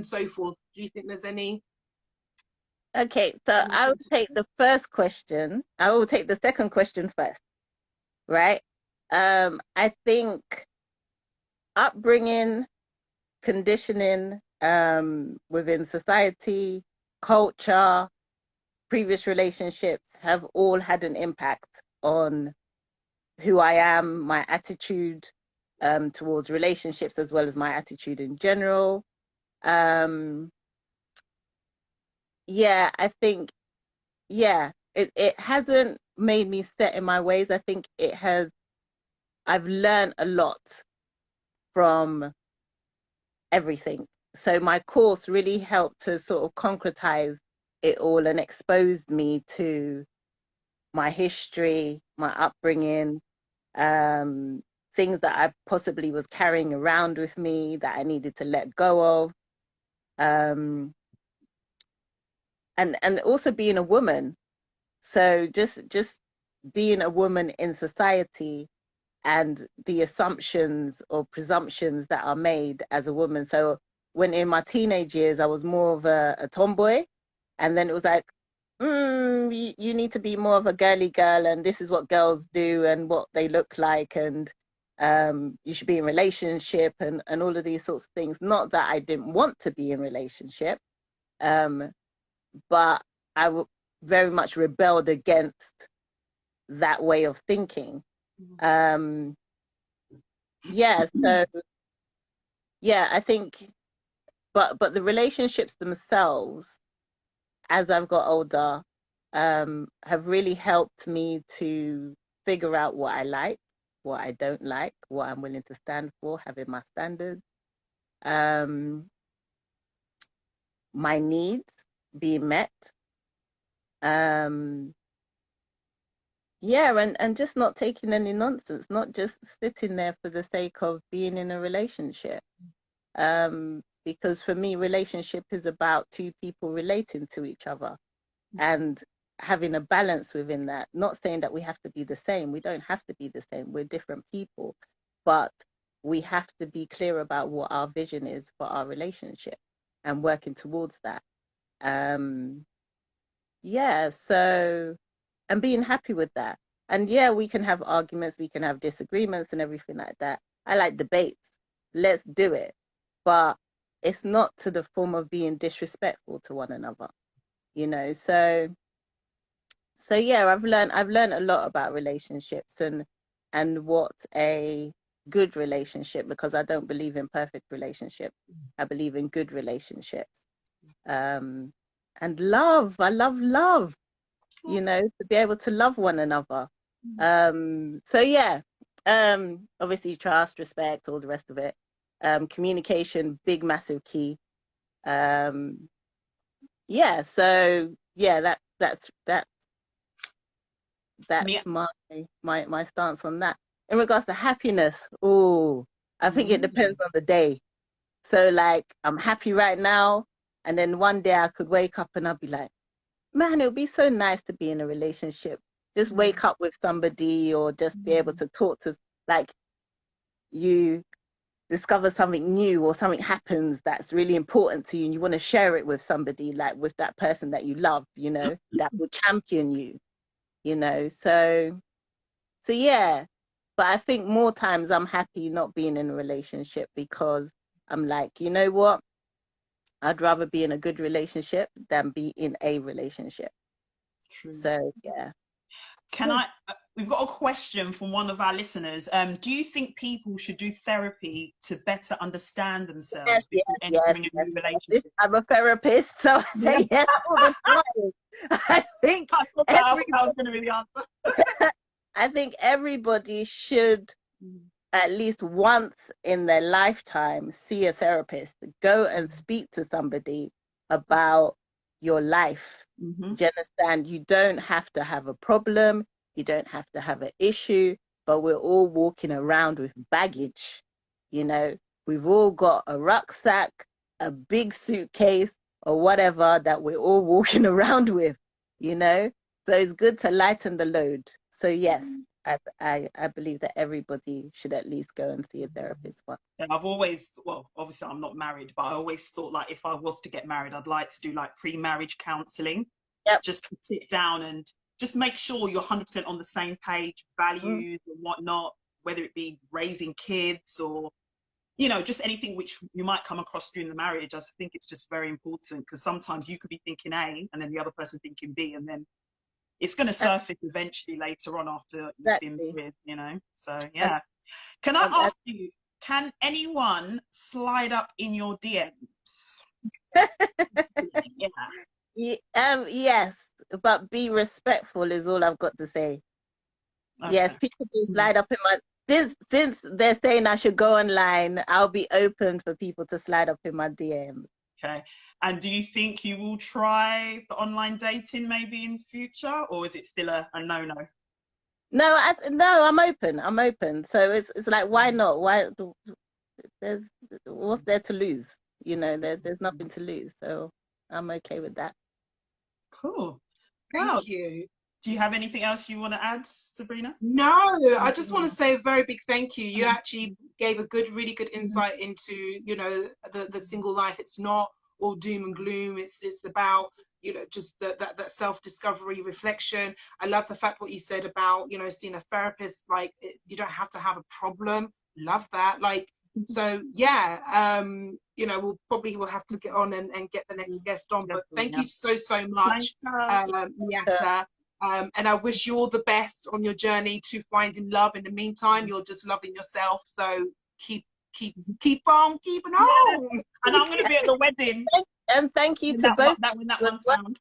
so forth? Do you think there's any? Okay, so I will take the first question. I will take the second question first, right? I think upbringing, conditioning within society, culture, previous relationships have all had an impact on who I am, my attitude towards relationships, as well as my attitude in general. I think, it hasn't made me set in my ways. I think I've learned a lot from everything. So my course really helped to sort of concretize it all and exposed me to my history, my upbringing, things that I possibly was carrying around with me that I needed to let go of. And also being a woman. So just being a woman in society and the assumptions or presumptions that are made as a woman. So when in my teenage years, I was more of a tomboy. And then it was like, you need to be more of a girly girl, and this is what girls do and what they look like, and you should be in relationship and all of these sorts of things. Not that I didn't want to be in relationship, but I very much rebelled against that way of thinking. I think, but the relationships themselves, as I've got older, have really helped me to figure out what I like, what I don't like, what I'm willing to stand for, having my standards, my needs being met. Yeah, and just not taking any nonsense, not just sitting there for the sake of being in a relationship. Because for me, relationship is about two people relating to each other and having a balance within that. Not saying that we have to be the same. We don't have to be the same. We're different people, but we have to be clear about what our vision is for our relationship and working towards that. Yeah, so, and being happy with that. And yeah, we can have arguments, we can have disagreements and everything like that. I like debates. Let's do it. But it's not to the form of being disrespectful to one another, you know. So yeah, I've learned a lot about relationships and what a good relationship, because I don't believe in perfect relationships. I believe in good relationships. And love. I love love, you know, to be able to love one another. So yeah, obviously trust, respect, all the rest of it. Communication, big, massive key. Yeah, so yeah, that's my stance on that. In regards to happiness, I think it depends on the day. So like, I'm happy right now, and then one day I could wake up and I'll be like, man, it would be so nice to be in a relationship. Just wake up with somebody, or just be able to talk to, like, you discover something new or something happens that's really important to you and you want to share it with somebody, like with that person that you love, you know, that will champion you, you know. So yeah, but I think more times I'm happy not being in a relationship, because I'm like, you know what, I'd rather be in a good relationship than be in a relationship. True. So yeah. We've got a question from one of our listeners. Do you think people should do therapy to better understand themselves before entering a new relationship? I'm a therapist, so I say yeah all the time. I think I think everybody should at least once in their lifetime see a therapist. Go and speak to somebody about your life. Do you understand? You don't have to have a problem. You don't have to have an issue, but we're all walking around with baggage. You know, we've all got a rucksack, a big suitcase, or whatever that we're all walking around with, you know? So it's good to lighten the load. So yes, I believe that everybody should at least go and see a therapist once. And I've always, well, obviously I'm not married, but I always thought, like, if I was to get married, I'd like to do like pre-marriage counselling. Just to sit down and just make sure you're 100% on the same page, values and whatnot, whether it be raising kids or, you know, just anything which you might come across during the marriage. I think it's just very important, because sometimes you could be thinking A and then the other person thinking B, and then it's going to surface eventually later on after you've been married, you know. So yeah. Can I ask you, can anyone slide up in your DMs? Yes, but be respectful is all I've got to say. Okay. Yes, people do slide up in my, since they're saying I should go online, I'll be open for people to slide up in my DM. Okay. And do you think you will try the online dating maybe in the future, or is it still a no-no? No, I'm open. I'm open. So it's like, why not? What's there to lose? You know, there's nothing to lose. So I'm okay with that. Cool. Thank you. Do you have anything else you want to add, Sabrina? No, I just want to say a very big thank you. You actually gave a really good insight into, you know, the single life. It's not all doom and gloom. It's about, you know, just that self-discovery, reflection. I love the fact what you said about, you know, seeing a therapist. Like, you don't have to have a problem. Love that. Like, so yeah, you know, we'll have to get on and get the next guest on. But thank you so much, Miata. And I wish you all the best on your journey to finding love. In the meantime, you're just loving yourself. So keep on keeping on. And I'm going to be at the wedding. And thank you to both. When that one sound.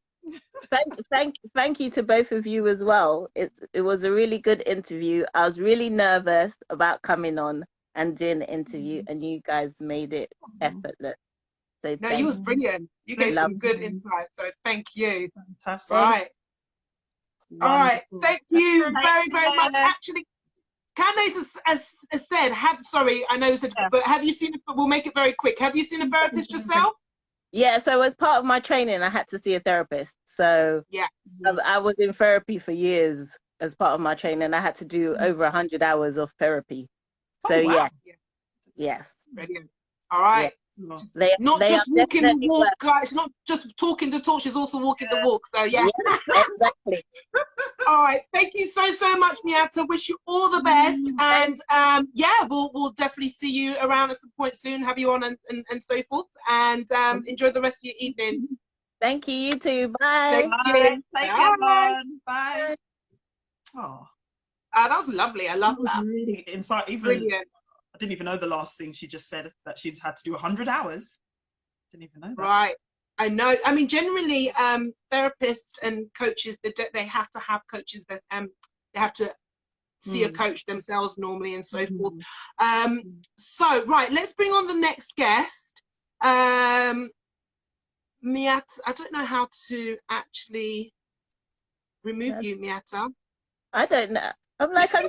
Thank you to both of you as well. It was a really good interview. I was really nervous about coming on and doing the interview, and you guys made it effortless. So no, you was brilliant. You gave some good insight. So thank you. Fantastic. Right. Wonderful. All right. Thank you very, very much. Actually, Candace has said, sorry, I know you said, but have you seen, we'll make it very quick. Have you seen a therapist yourself? Yeah, so as part of my training, I had to see a therapist. So yeah, I was in therapy for years as part of my training. I had to do over 100 hours of therapy. So wow. Yes. Brilliant. All right. Yeah. They just walking the walk, guys. Not just talking the talk, she's also walking the walk. So yeah. Exactly. All right. Thank you so much, Miata. Wish you all the best. And yeah, we'll definitely see you around at some point soon, have you on and so forth. And enjoy the rest of your evening. Thank you, you too. Bye. Thank you. Bye. Bye. Oh. That was lovely. I love that. Really brilliant. I didn't even know the last thing she just said, that she'd had to do 100 hours. Didn't even know that. Right. I know. I mean, generally, therapists and coaches, they have to have coaches that they have to see a coach themselves normally and so forth. So, right, let's bring on the next guest. Miata, I don't know how to actually remove you, Miata. I don't know. I'm like, I'm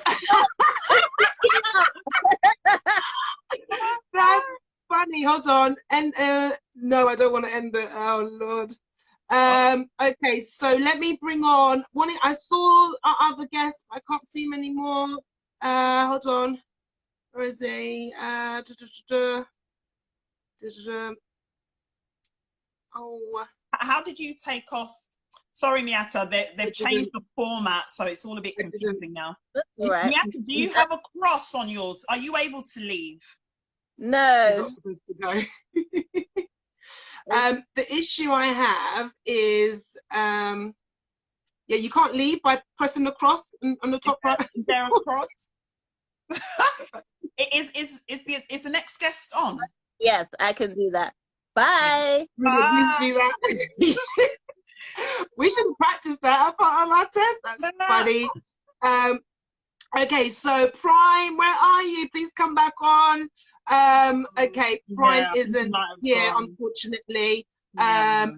That's funny. Hold on. And no, I don't want to end it. Oh Lord. Okay, so let me bring on one. I saw our other guest. I can't see him anymore. Hold on. Where is he? Oh. How did you take off? Sorry, Miata, they've changed the format, so it's all a bit confusing now. Right. Miata, do you have a cross on yours? Are you able to leave? No. She's not supposed to go. The issue I have is, yeah, you can't leave by pressing the cross on the top right. Is there a cross? Is the next guest on? Yes, I can do that. Bye. Please do that. We should practice that on our test. That's funny. Okay, so Prime, where are you? Please come back on. Okay, Prime isn't here, unfortunately.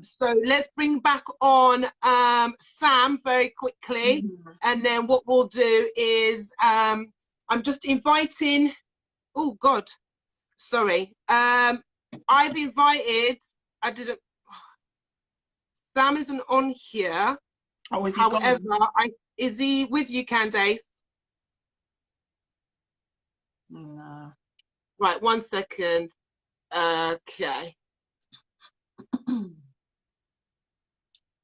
So let's bring back on Sam very quickly. And then what we'll do is I'm just inviting, oh God, sorry. I've invited, I didn't, Sam isn't on here. Oh, is he However, gone? is he with you, Candace? No. Right, 1 second. Okay.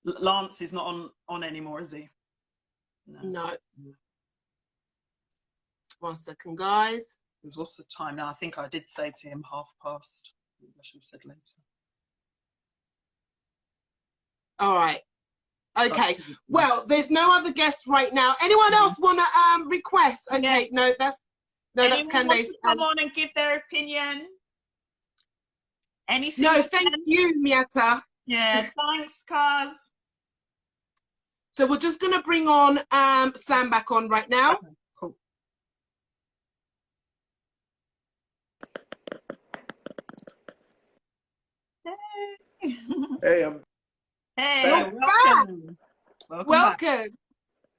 Lance is not on anymore, is he? No. 1 second, guys. Because what's the time now? I think I did say to him 1:30. I should have said later. All right. Okay. Well, there's no other guests right now. Anyone else want to request? Okay. No, that's Candace. Come on and give their opinion. No, thank you, Miata. Yeah, thanks, Kaz. So we're just gonna bring on Sam back on right now. Okay, cool. Hey, Hey, welcome.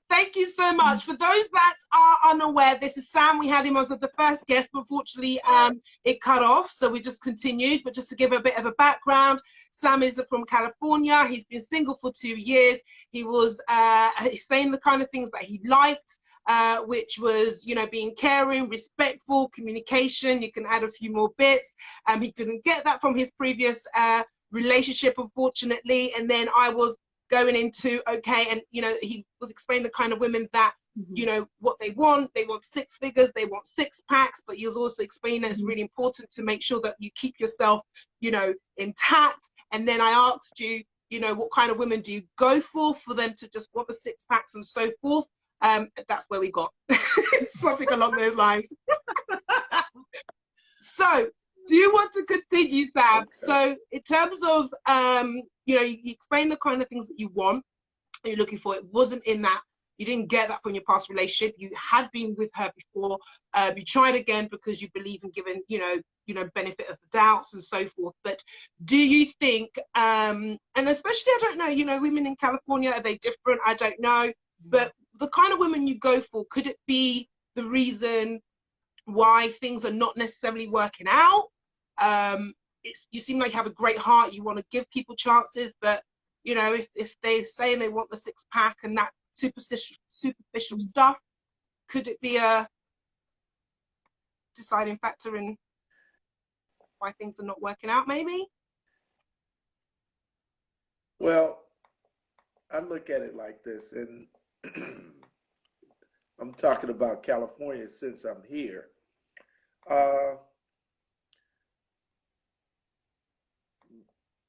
Thank you so much. For those that are unaware, this is Sam. We had him as the first guest, but unfortunately it cut off, so we just continued. But just to give a bit of a background, Sam is from California. He's been single for 2 years. He was saying the kind of things that he liked, which was, you know, being caring, respectful, communication. You can add a few more bits. He didn't get that from his previous relationship, unfortunately. And then I was going into, okay, and you know, he was explaining the kind of women that, you know, what they want 6 figures, they want 6 packs, but he was also explaining that it's really important to make sure that you keep yourself, you know, intact. And then I asked you, you know, what kind of women do you go for them to just want the 6 packs and so forth. That's where we got something along those lines. So Do you want to continue, Sam? Okay. So in terms of, you know, you explain the kind of things that you want, you're looking for. It wasn't in that. You didn't get that from your past relationship. You had been with her before. You tried again because you believe in giving, you know, benefit of the doubts and so forth. But do you think, and especially, I don't know, you know, women in California, are they different? I don't know. But the kind of women you go for, could it be the reason why things are not necessarily working out? You seem like you have a great heart. You want to give people chances, but you know, if they say they want the six-pack and that superficial stuff, could it be a deciding factor in why things are not working out, maybe? Well, I look at it like this, and I'm talking about California since I'm here.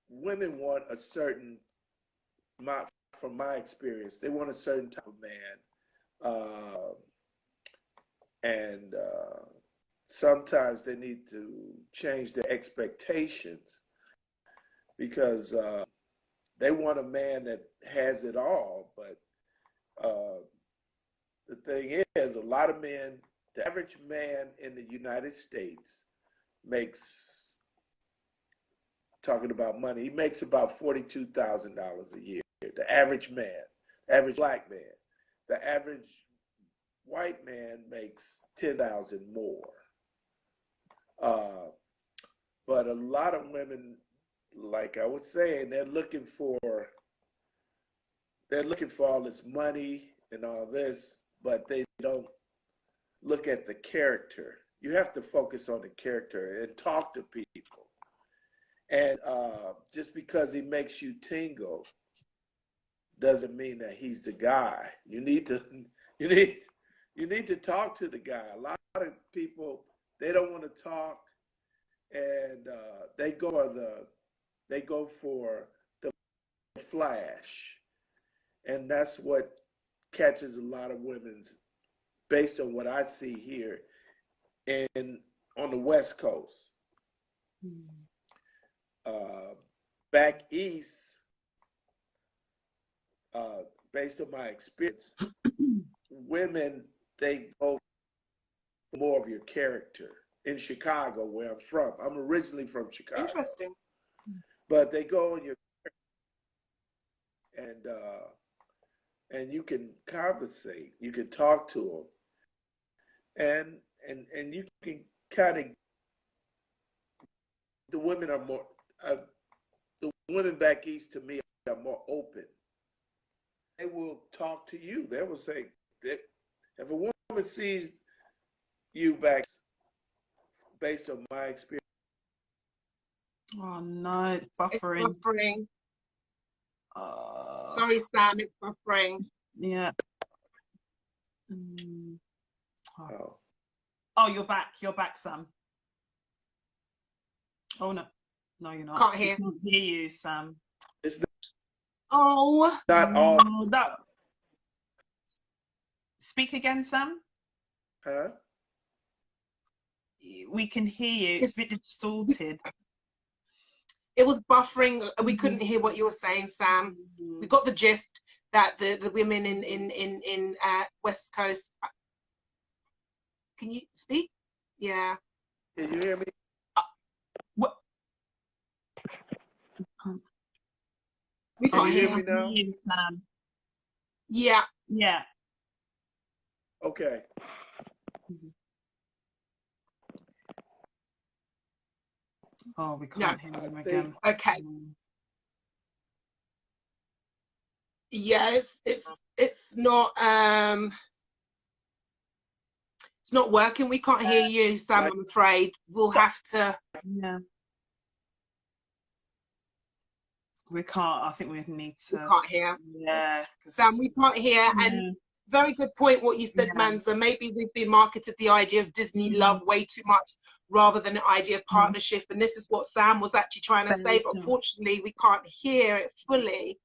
Women want a certain, from my experience, they want a certain type of man. And sometimes they need to change their expectations because they want a man that has it all. But the thing is, a lot of men, the average man in the United States makes, talking about money, he makes about $42,000 a year. The average man, average black man. The average white man makes 10,000 more. But a lot of women, like I was saying, they're looking for all this money and all this, but they don't look at the character. You have to focus on the character and talk to people. And just because he makes you tingle doesn't mean that he's the guy. You need to talk to the guy. A lot of people, they don't want to talk, and they go for the flash, and that's what catches a lot of women's, based on what I see here on the West Coast. Back east, based on my experience, women, they go for more of your character. In Chicago, where I'm from, I'm originally from Chicago. Interesting. But they go on your and you can conversate, you can talk to them, and you can kind of. The women are more. The women back east, to me, are more open. They will talk to you. They will say, if a woman sees you back, based on my experience. Oh no, it's buffering. It's buffering. Sorry, Sam, it's buffering. Yeah. Oh, you're back. You're back, Sam. Oh no, no, you're not. Can't hear. Can't hear you, Sam. It's not all. No. Speak again, Sam. Huh? We can hear you. It's a bit distorted. It was buffering. We couldn't hear what you were saying, Sam. We got the gist that the women in West Coast. Can you speak? Yeah. Can you hear me? What? We can't hear me now. Sam. Yeah. Yeah. Okay. Oh, we can't hear them again. Okay. Yes, it's not working. We can't hear you, Sam. I'm afraid we'll have to. Yeah. We can't. I think we need to. We can't hear. Yeah. Sam, we can't hear. Yeah. And very good point what you said, Manza. Maybe we've been marketed the idea of Disney love way too much rather than the idea of partnership. And this is what Sam was actually trying to say, but unfortunately we can't hear it fully.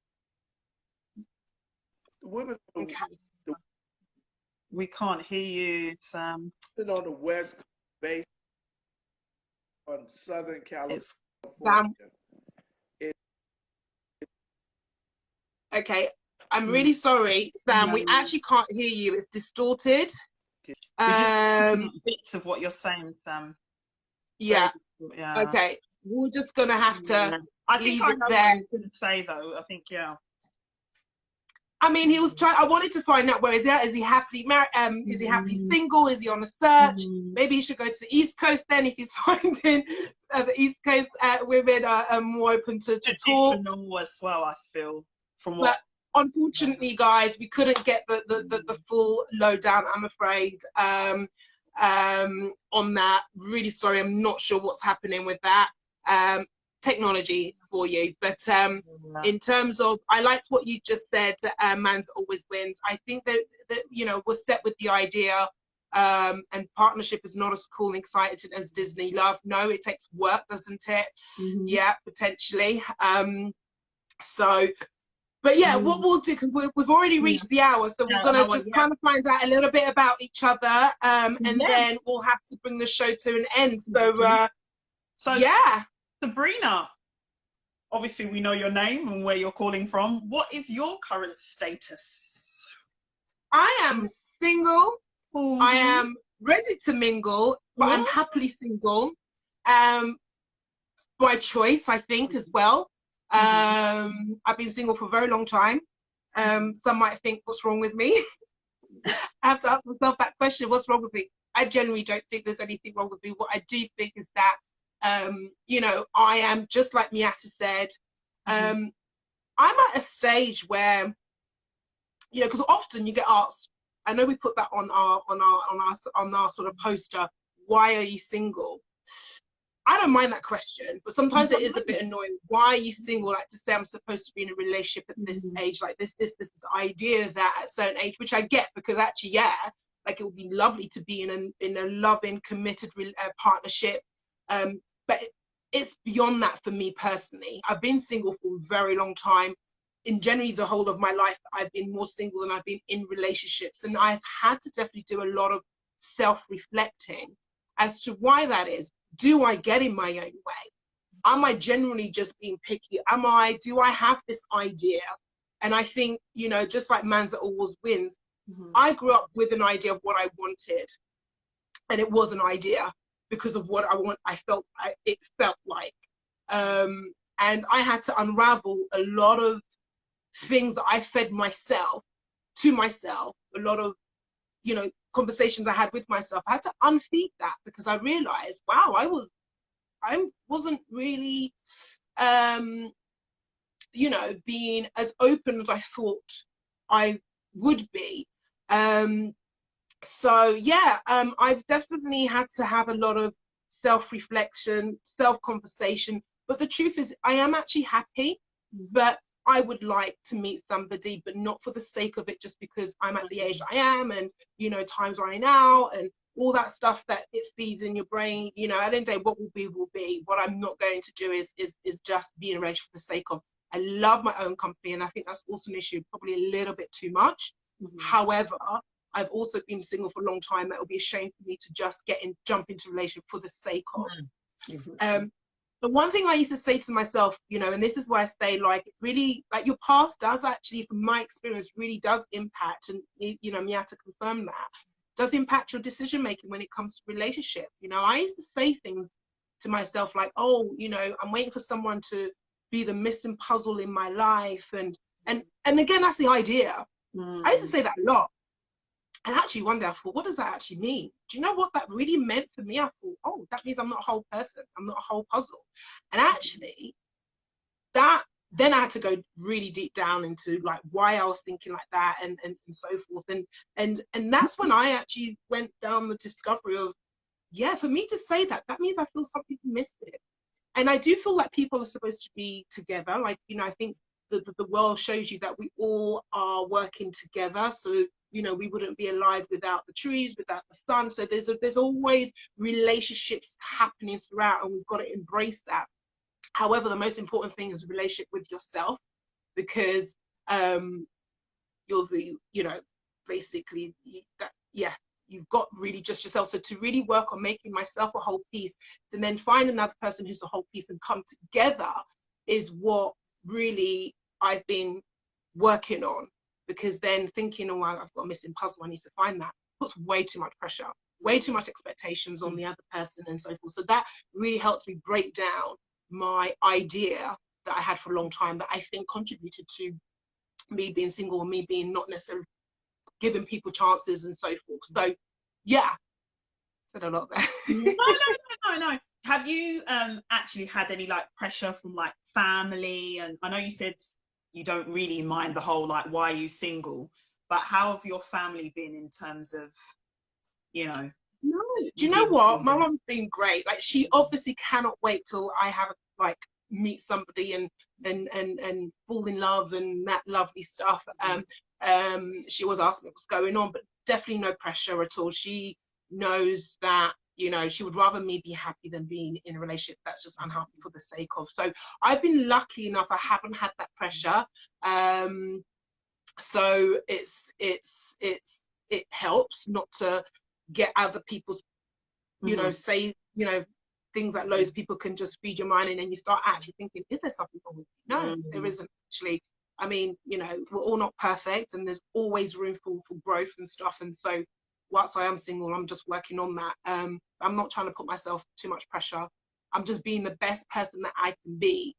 Women, okay. We can't hear you, Sam. On the West Coast, on Southern California. Okay, I'm really sorry, Sam. We actually can't hear you. It's distorted. We just bits of what you're saying, Sam. Yeah. Yeah. Okay. We're just gonna have to. I think I know what you're going to say, though. I think, yeah. I mean, he was trying. I wanted to find out where is he at. Is he happily married? Is he happily single? Is he on a search? Maybe he should go to the East Coast then, if he's finding the East Coast women are more open to talk. As well, I feel. But unfortunately, guys, we couldn't get the full lowdown, I'm afraid, on that. Really sorry. I'm not sure what's happening with that. Technology for you, but in terms of, I liked what you just said, man's always wins. I think that you know, we're set with the idea, and partnership is not as cool and exciting as Disney love. No, it takes work, doesn't it? Yeah, potentially. So, but yeah, what we'll do, because we've already reached the hour, so we're gonna just kind of find out a little bit about each other, and then we'll have to bring the show to an end. So yeah. Sabrina, obviously we know your name and where you're calling from. What is your current status? I am single. I am ready to mingle, but I'm happily single. By choice, I think, as well. I've been single for a very long time. Some might think, what's wrong with me? I have to ask myself that question, what's wrong with me? I generally don't think there's anything wrong with me. What I do think is that you know, I am, just like Miata said, I'm at a stage where, you know, because often you get asked, I know we put that on our sort of poster, why are you single? I don't mind that question, but sometimes it is a bit annoying. Why are you single? Like, to say I'm supposed to be in a relationship at this age, like this idea that at a certain age, which I get, because actually, yeah, like it would be lovely to be in a loving, committed partnership. But it's beyond that for me personally. I've been single for a very long time. In generally the whole of my life, I've been more single than I've been in relationships. And I've had to definitely do a lot of self-reflecting as to why that is. Do I get in my own way? Am I generally just being picky? Do I have this idea? And I think, you know, just like man's that always wins, I grew up with an idea of what I wanted. And it was an idea, because of what it felt like. And I had to unravel a lot of things that I fed to myself, a lot of, you know, conversations I had with myself. I had to unfeed that, because I realized, wow, I wasn't really, you know, being as open as I thought I would be. So yeah, I've definitely had to have a lot of self-reflection, self-conversation, but the truth is I am actually happy, but I would like to meet somebody, but not for the sake of it, just because I'm at the age I am, and, you know, time's running out and all that stuff that it feeds in your brain. You know, at the end of the day, what will be will be. What I'm not going to do is just be in a relationship for the sake of. I love my own company, and I think that's also an issue, probably a little bit too much. However, I've also been single for a long time. That would be a shame for me to just jump into a relationship for the sake of. But one thing I used to say to myself, you know, and this is why I say, like, really, like, your past does actually, from my experience, really does impact, and, you know, Miata confirmed that, does impact your decision making when it comes to relationship. You know, I used to say things to myself like, oh, you know, I'm waiting for someone to be the missing puzzle in my life, and again, that's the idea. I used to say that a lot. And actually one day I thought, what does that actually mean? Do you know what that really meant for me? I thought, oh, that means I'm not a whole person. I'm not a whole puzzle. And actually, then I had to go really deep down into, like, why I was thinking like that, and so forth. And that's when I actually went down the discovery of, yeah, for me to say that means I feel something's missing. And I do feel like people are supposed to be together. Like, you know, I think the world shows you that we all are working together. So, you know, we wouldn't be alive without the trees, without the sun. So there's always relationships happening throughout, and we've got to embrace that. However, the most important thing is a relationship with yourself, because you're the, you know, basically that, yeah, you've got really just yourself. So to really work on making myself a whole piece, and then find another person who's a whole piece and come together is what really I've been working on. Because then thinking, oh, I've got a missing puzzle, I need to find that, puts way too much pressure, way too much expectations on the other person and so forth. So that really helps me break down my idea that I had for a long time that I think contributed to me being single and me being not necessarily giving people chances and so forth. So yeah, said a lot there. No. Have you actually had any like pressure from like family? And I know you said you don't really mind the whole like, why are you single? But how have your family been in terms of, you know? No, do you know what? My mum's been great. Like, she obviously cannot wait till I have like meet somebody and fall in love and that lovely stuff. She was asking what's going on, but definitely no pressure at all. She knows that, you know, she would rather me be happy than being in a relationship that's just unhappy for the sake of. So I've been lucky enough, I haven't had that pressure. So it helps not to get other people's, you know, say, you know, things that loads of people can just feed your mind, and then you start actually thinking, is there something wrong with you? No, there isn't actually. I mean, you know, we're all not perfect, and there's always room for growth and stuff. And so whilst I am single, I'm just working on that. I'm not trying to put myself too much pressure. I'm just being the best person that I can be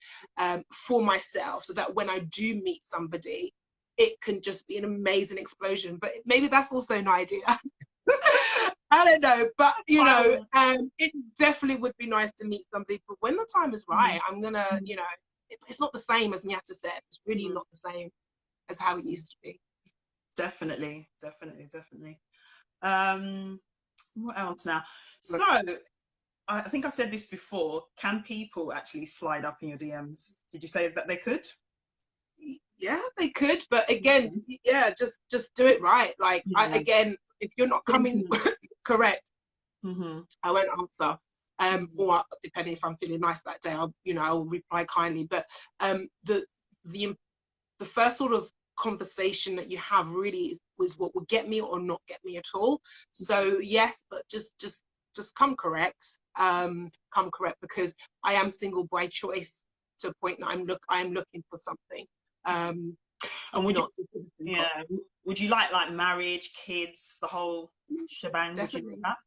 for myself, so that when I do meet somebody, it can just be an amazing explosion. But maybe that's also an idea. I don't know, but you know, it definitely would be nice to meet somebody. But when the time is right, I'm gonna, you know, it's not the same as Nyata said. It's really not the same as how it used to be. Definitely. What else now? So I think I said this before. Can people actually slide up in your DMs? Did you say that they could? Yeah, they could, but again, yeah, just do it right. Like, again, if you're not coming correct, I won't answer. Or depending if I'm feeling nice that day, I'll reply kindly. But the first sort of conversation that you have really is what will get me or not get me at all. So yes, but just come correct. Come correct, because I am single by choice to a point that I'm looking for something. And would you like marriage, kids, the whole shebang? Definitely. Would you like that?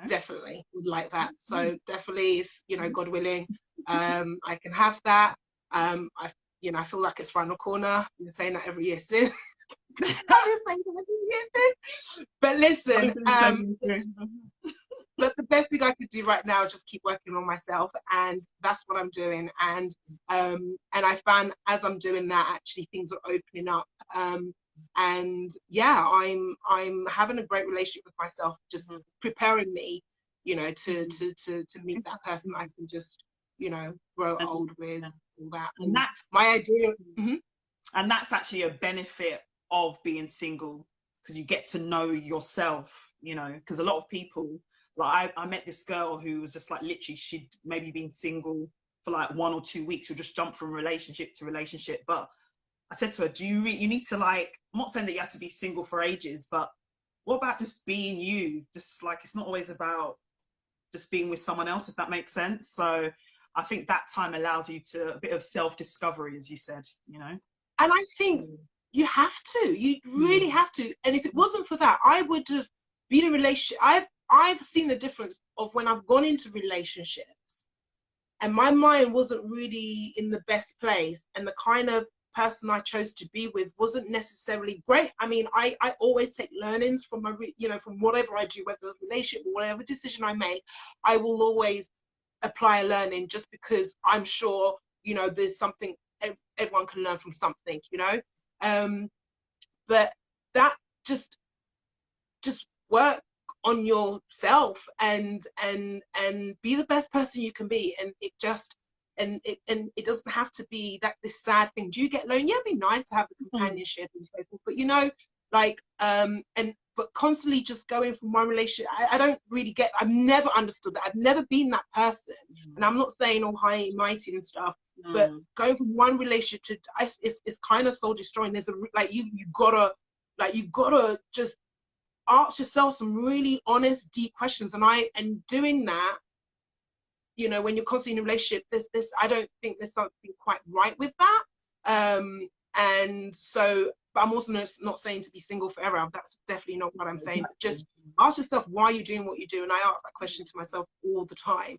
Okay. Definitely would like that. So definitely, if God willing, I can have that. I feel like it's around the corner. I've been saying that every year since. But listen, but the best thing I could do right now is just keep working on myself, and that's what I'm doing. And I found as I'm doing that, actually things are opening up. And yeah, I'm having a great relationship with myself, just preparing me, to meet that person I can just, grow old with, all that. And that my idea. And that's actually a benefit of being single, because you get to know yourself, because a lot of people, like I met this girl who was just like, literally, she'd maybe been single for like 1 or 2 weeks, or just jump from relationship to relationship. But I said to her, you need to, like, I'm not saying that you have to be single for ages, but what about just being you? Just like, it's not always about just being with someone else, if that makes sense. So I think that time allows you to a bit of self-discovery, as you said, And I think you have to, you really have to. And if it wasn't for that, I would have been in a relationship. I've seen the difference of when I've gone into relationships and my mind wasn't really in the best place, and the kind of person I chose to be with wasn't necessarily great. I mean, I always take learnings from from whatever I do, whether it's a relationship or whatever decision I make. I will always apply a learning, just because I'm sure, there's something everyone can learn from something, but that just work on yourself and be the best person you can be. And it doesn't have to be that this sad thing. Do you get lonely? Yeah, it'd be nice to have the companionship and so forth, but but constantly just going from one relationship, I don't really get. I've never understood that. I've never been that person, and I'm not saying all high and mighty and stuff, but going from one relationship to it's kind of soul destroying. There's you gotta just ask yourself some really honest, deep questions. And doing that, you know, when you're constantly in a relationship, I don't think there's something quite right with that. And so, but I'm also not saying to be single forever. That's definitely not what I'm saying. But just ask yourself why you're doing what you do. And I ask that question to myself all the time,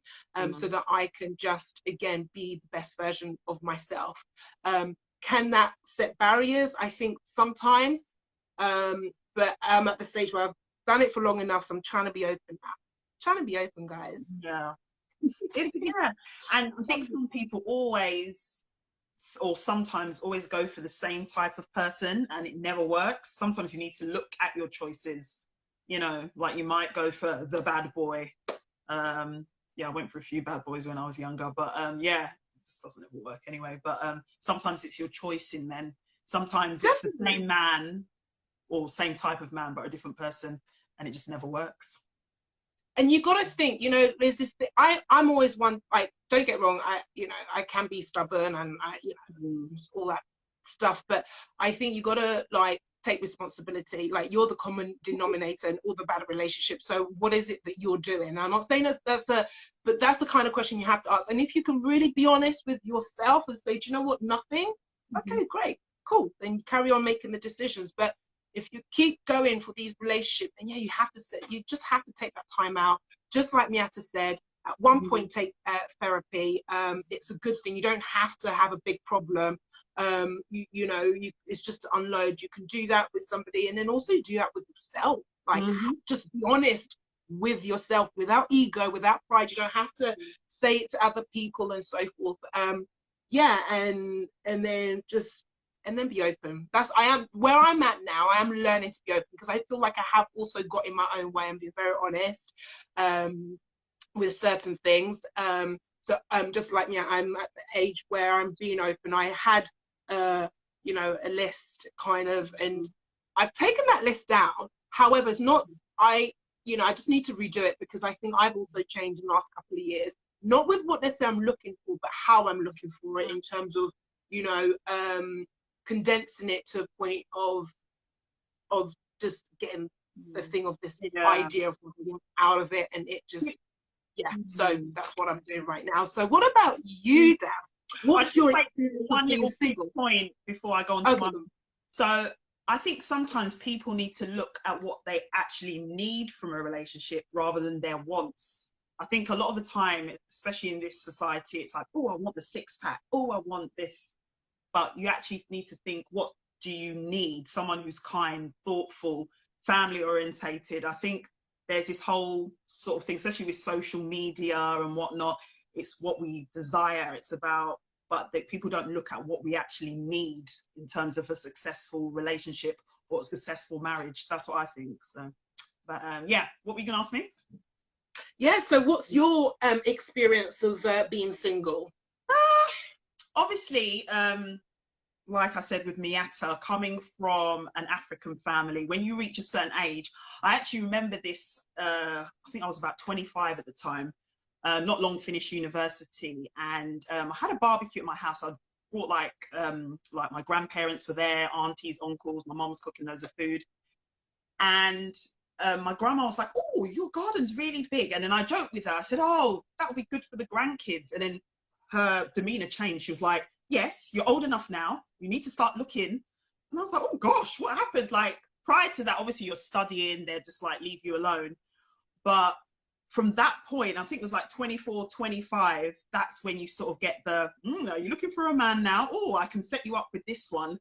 so that I can just, again, be the best version of myself. Can that set barriers? I think sometimes, but I'm at the stage where I've done it for long enough, so I'm trying to be open now. Trying to be open, guys. Yeah. Yeah. And I think some people always, or sometimes always, go for the same type of person, and it never works. Sometimes you need to look at your choices, you know, like you might go for the bad boy. Yeah, I went for a few bad boys when I was younger, but yeah, it just doesn't ever work anyway. But sometimes it's your choice in men. Sometimes it's the same man or same type of man, but a different person, and it just never works. And you got to think, you know, there's this thing, I'm always one, like, don't get wrong, I can be stubborn and all that stuff, but I think you got to, like, take responsibility. Like, you're the common denominator in all the bad relationships. So what is it that you're doing? I'm not saying but that's the kind of question you have to ask. And if you can really be honest with yourself and say, do you know what, nothing? Okay, great, cool. Then you carry on making the decisions. But if you keep going for these relationships, then yeah, you just have to take that time out. Just like Miata said, at one point, take therapy. It's a good thing. You don't have to have a big problem. It's just to unload. You can do that with somebody, and then also do that with yourself. Like, just be honest with yourself, without ego, without pride. You don't have to say it to other people and so forth. And then be open. Where I'm at now. I am learning to be open, because I feel like I have also got in my own way and been very honest with certain things. Just like me, I'm at the age where I'm being open. I had a list kind of, and I've taken that list down. However, it's not, I just need to redo it, because I think I've also changed in the last couple of years, not with what necessarily I'm looking for, but how I'm looking for it, in terms of, condensing it to a point of just getting the thing of this idea of out of it, and it just so that's what I'm doing right now. So what about you, Dav? What's your experience of being single? Point before I go on to my so I think sometimes people need to look at what they actually need from a relationship rather than their wants. I think a lot of the time, especially in this society, it's like, oh, I want the six-pack, oh, I want this. But you actually need to think, what do you need? Someone who's kind, thoughtful, family orientated. I think there's this whole sort of thing, especially with social media and whatnot. It's what we desire. It's about, but that people don't look at what we actually need in terms of a successful relationship or a successful marriage. That's what I think. So, but yeah, what were you gonna ask me? Yeah. So what's your experience of being single? Obviously, like I said with Miata, coming from an African family, when you reach a certain age, I actually remember this, I think I was about 25 at the time, not long finished university, and I had a barbecue at my house. I brought like my grandparents were there, aunties, uncles, my mum was cooking loads of food, and my grandma was like, oh, your garden's really big. And then I joked with her, I said, oh, that would be good for the grandkids. And then her demeanor changed. She was like, yes, you're old enough now, you need to start looking. And I was like, oh gosh, what happened? Like, prior to that, obviously you're studying, they're just like, leave you alone. But from that point, I think it was like 24, 25, that's when you sort of get the, are you looking for a man now? Oh, I can set you up with this one.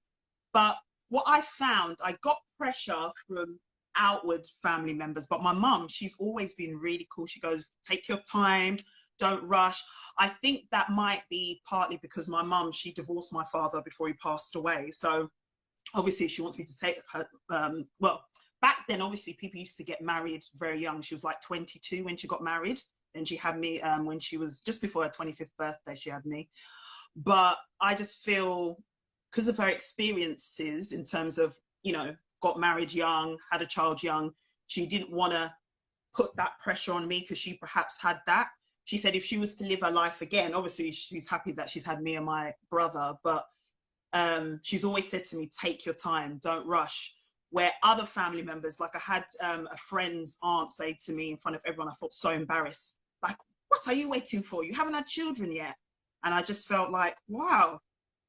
But what I found, I got pressure from outward family members, but my mum, she's always been really cool. She goes, take your time, don't rush. I think that might be partly because my mum, she divorced my father before he passed away. So obviously she wants me to take her, well, back then, obviously people used to get married very young. She was like 22 when she got married. And she had me when she was just before her 25th birthday, she had me. But I just feel, because of her experiences in terms of, got married young, had a child young, she didn't want to put that pressure on me because she perhaps had that. She said if she was to live her life again, obviously she's happy that she's had me and my brother, but she's always said to me, take your time, don't rush. where other family members, like I had a friend's aunt say to me in front of everyone, I felt so embarrassed. Like, what are you waiting for? You haven't had children yet. And I just felt like, wow,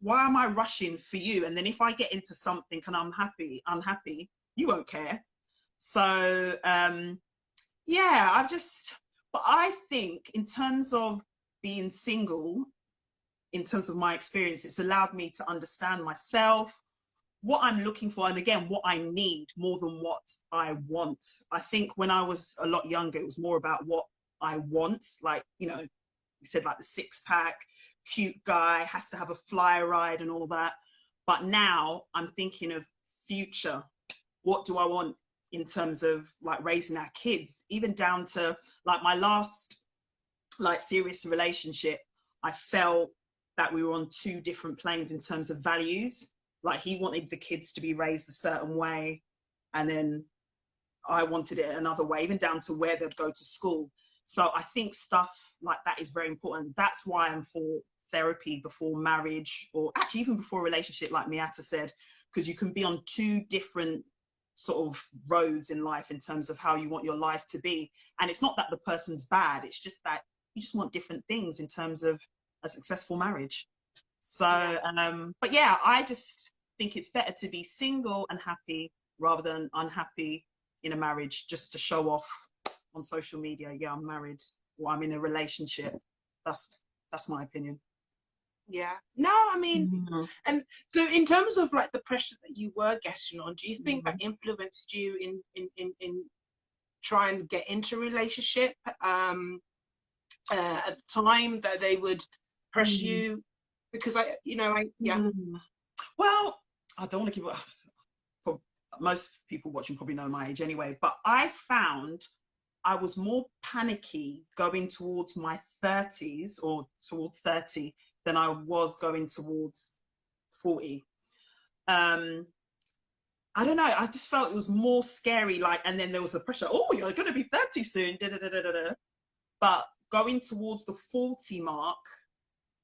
why am I rushing for you? And then if I get into something and I'm unhappy, you won't care. So, yeah, but I think in terms of being single, in terms of my experience, it's allowed me to understand myself, what I'm looking for, and again, what I need more than what I want. I think when I was a lot younger, it was more about what I want. Like, you know, you said like the 6-pack, cute guy, has to have a fly ride and all that. But now I'm thinking of future. What do I want in terms of like raising our kids, even down to like my last like serious relationship, I felt that we were on 2 different planes in terms of values. Like he wanted the kids to be raised a certain way, and then I wanted it another way, even down to where they'd go to school. So I think stuff like that is very important. That's why I'm for therapy before marriage, or actually even before a relationship, like Miata said, because you can be on 2 different sort of roads in life in terms of how you want your life to be. And it's not that the person's bad, it's just that you just want different things in terms of a successful marriage. So, but yeah, I just think it's better to be single and happy rather than unhappy in a marriage just to show off on social media. Yeah, I'm married, or I'm in a relationship. That's my opinion. Yeah. No, I mean, and so in terms of like the pressure that you were getting on, do you think that influenced you in trying to get into a relationship at the time that they would press you? Because well, I don't want to give up. Most people watching probably know my age anyway, but I found I was more panicky going towards my 30s or towards 30 than I was going towards 40. I don't know, I just felt it was more scary, like, and then there was the pressure, oh, you're going to be 30 soon, but going towards the 40 mark,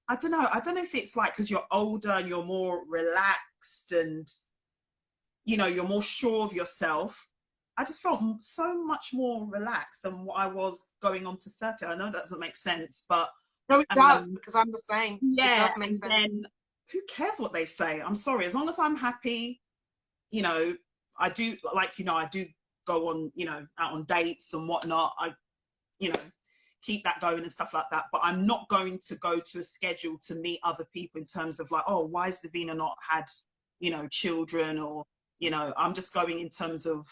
I don't know if it's like because you're older and you're more relaxed and, you know, you're more sure of yourself. I just felt so much more relaxed than what I was going on to 30. I know that doesn't make sense, but no, it does, because I'm the same. Yeah, it does make sense. Then who cares what they say? I'm sorry, as long as I'm happy, you know, I do, like, you know, I do go on, you know, out on dates and whatnot. I, you know, keep that going and stuff like that, but I'm not going to go to a schedule to meet other people in terms of like, oh, why has Davina not had, you know, children, or, you know, I'm just going in terms of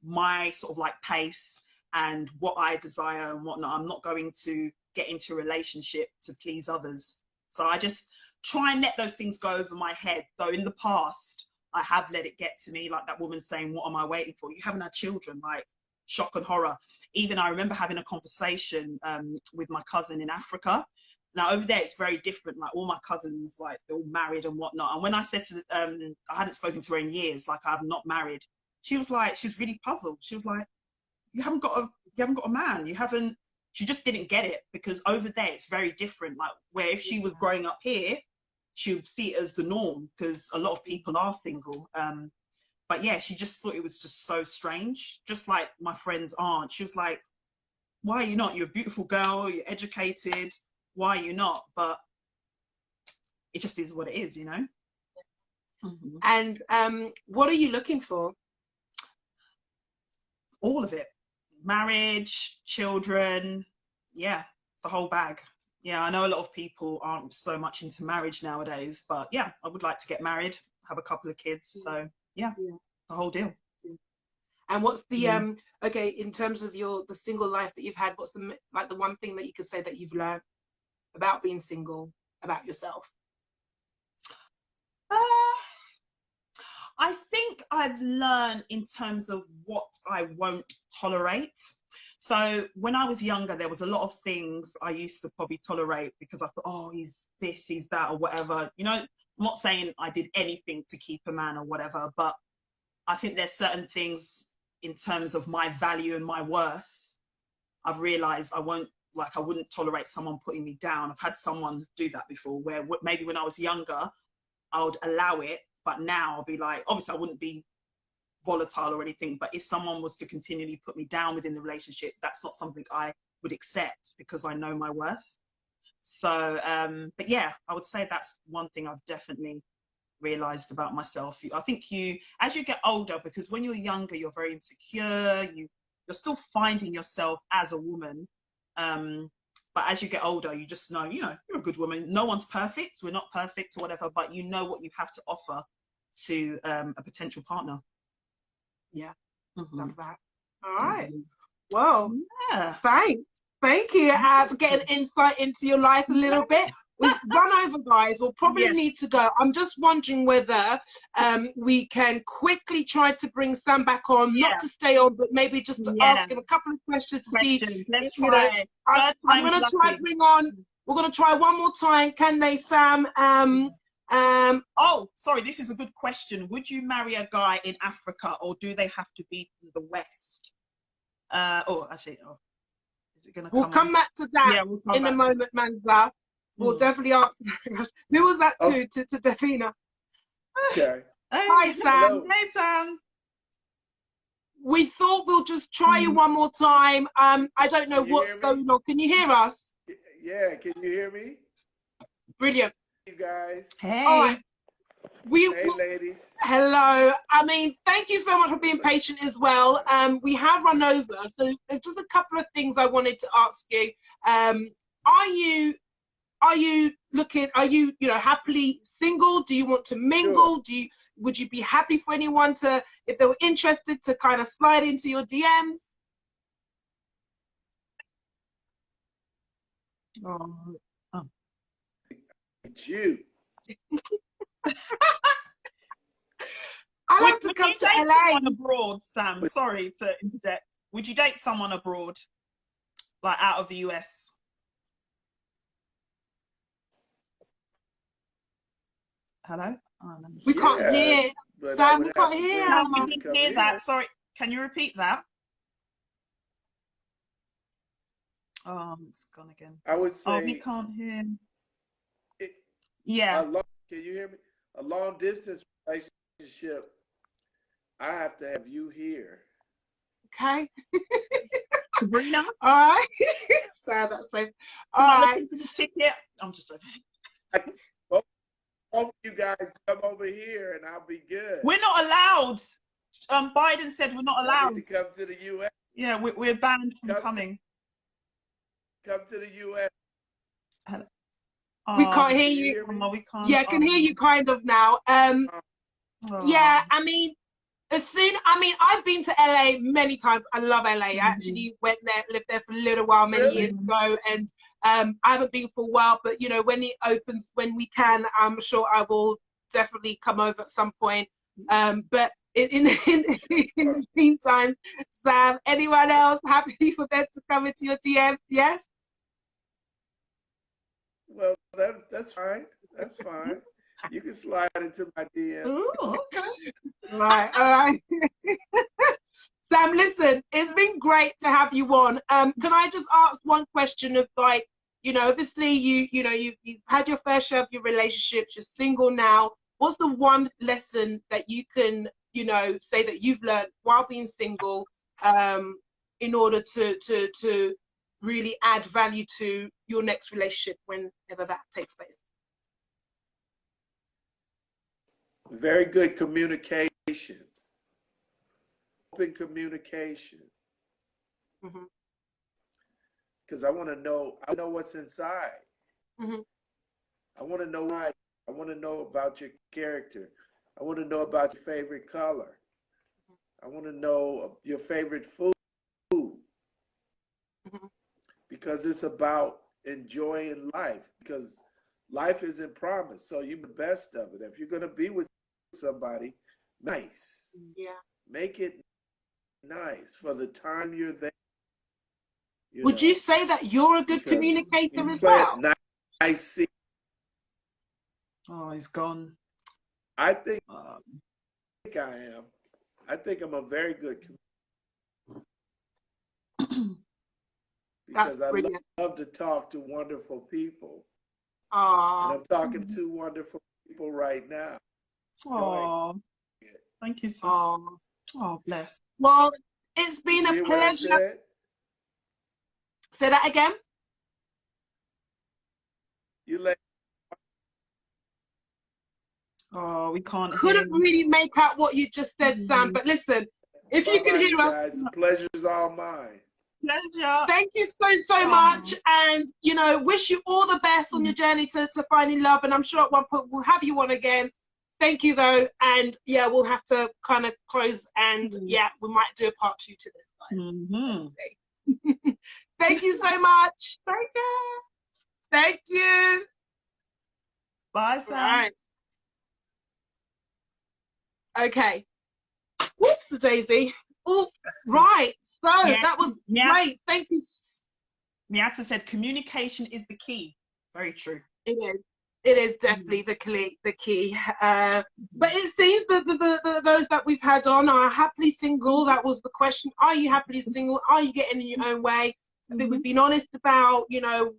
my sort of like pace and what I desire and whatnot. I'm not going to get into a relationship to please others. So I just try and let those things go over my head, though in the past I have let it get to me, like that woman saying, what am I waiting for? You haven't had children, like shock and horror. Even I remember having a conversation with my cousin in Africa. Now over there it's very different, like all my cousins, like they're all married and whatnot. And when I said to I hadn't spoken to her in years, like I'm not married, she was really puzzled. She was like, you haven't got a man, you haven't. She just didn't get it, because over there it's very different. Like where if she was growing up here, she would see it as the norm, because a lot of people are single. But yeah, she just thought it was just so strange. Just like my friend's aunt, she was like, why are you not? You're a beautiful girl, you're educated, why are you not? But it just is what it is, you know? And what are you looking for? All of it. Marriage, children, yeah, it's a whole bag. Yeah, I know a lot of people aren't so much into marriage nowadays, but yeah, I would like to get married, have a couple of kids. So yeah, the whole deal. And what's the okay, in terms of the single life that you've had, what's the one thing that you could say that you've learned about being single, about yourself? I think I've learned in terms of what I won't tolerate. So when I was younger, there was a lot of things I used to probably tolerate because I thought, oh, he's this, he's that, or whatever. You know, I'm not saying I did anything to keep a man or whatever, but I think there's certain things in terms of my value and my worth, I've realized I wouldn't tolerate someone putting me down. I've had someone do that before, where maybe when I was younger, I would allow it, but now I'll be like, obviously I wouldn't be volatile or anything, but if someone was to continually put me down within the relationship, that's not something I would accept, because I know my worth. So but yeah, I would say that's one thing I've definitely realized about myself. I think as you get older, because when you're younger you're very insecure, you're still finding yourself as a woman, but as you get older you just know, you're a good woman. No one's perfect, we're not perfect or whatever, but you know what you have to offer to a potential partner. Yeah. Mm-hmm. Love that. All right. Mm-hmm. Well, yeah. Thank you for getting insight into your life a little bit. We've run over, guys. We'll probably need to go. I'm just wondering whether we can quickly try to bring Sam back on, not to stay on, but maybe just to ask him a couple of questions to see. Let's try. I'm going to try bring on. We're going to try one more time. Can they, Sam? Oh, sorry. This is a good question. Would you marry a guy in Africa, or do they have to be from the West? Is it going to We'll come back to that in a moment, Manza. We'll definitely answer. Who was that to Davina? Okay. Hi, Sam. Hey, Sam. We thought we'll just try you one more time. I don't know what's going on. Can you hear us? Yeah, can you hear me? Brilliant. You guys. Hey. All right. Hey, ladies. Hello. I mean, thank you so much for being patient as well. We have run over, so there's just a couple of things I wanted to ask you. Are you looking? Are you happily single? Do you want to mingle? Sure. Would you be happy for anyone to, if they were interested, to kind of slide into your DMs? It's you. I have to come to LA. Abroad, Sam. Sorry to interject. Would you date someone abroad, like out of the US? Hello? We can't hear. Sam, we can't hear. We didn't hear that. Sorry. Can you repeat that? Oh, it's gone again. I would say. Oh, we can't hear. Can you hear me? A long distance relationship, I have to have you here. Okay. Sabrina? All right. Sad, that's safe. All right. Ticket. I'm just saying. Both of you guys come over here and I'll be good. We're not allowed. Biden said we're not allowed to come to the U.S. Yeah, we're banned from coming. Come to the U.S. We can't hear you. We can't. Yeah, I can hear you kind of now. Yeah, I mean, I've been to LA many times. I love LA. I actually went there, lived there for a little while many years ago, and I haven't been for a while, but when it opens, when we can, I'm sure I will definitely come over at some point. But in the meantime, Sam, anyone else happy for them to come into your DM? Yes? Well, that's fine. That's fine. You can slide into my DM. Ooh, okay. All right. Sam, listen, it's been great to have you on. Can I just ask one question of obviously you've had your fair share of your relationships, you're single now. What's the one lesson that you can, say that you've learned while being single, in order to really add value to your next relationship whenever that takes place? Very good communication. Open communication. Because I want to know what's inside. I want to know why. I want to know about your character. I want to know about your favorite color. I want to know your favorite food. Because it's about enjoying life. Because life isn't promised. So you're the best of it. If you're going to be with somebody, nice. Yeah. Make it nice for the time you're there. Would you say that you're a good communicator as well? Nice. Oh, he's gone. I think I am. I think I'm a very good communicator. Because I love to talk to wonderful people. And I'm talking to wonderful people right now. Oh, thank you so much. Oh, bless. Well, it's been a pleasure. Say that again. You let. Oh, we can't. Couldn't really make out what you just said, Sam. But listen, if you can hear us, guys, the pleasure's all mine. Pleasure. Thank you so much, and wish you all the best on your journey to finding love. And I'm sure at one point we'll have you on again. Thank you though, and yeah, we'll have to kind of close, and yeah, we might do a part 2 to this, guys. Thank you so much. Thank you. Thank you. Bye, Sam. Right. Okay. Whoops, Daisy. Oh, right. So that was great. Thank you. Miata said communication is the key. Very true. It is. It is definitely the key. But it seems that those that we've had on are happily single. That was the question. Are you happily single? Are you getting in your own way? I think we've been honest about,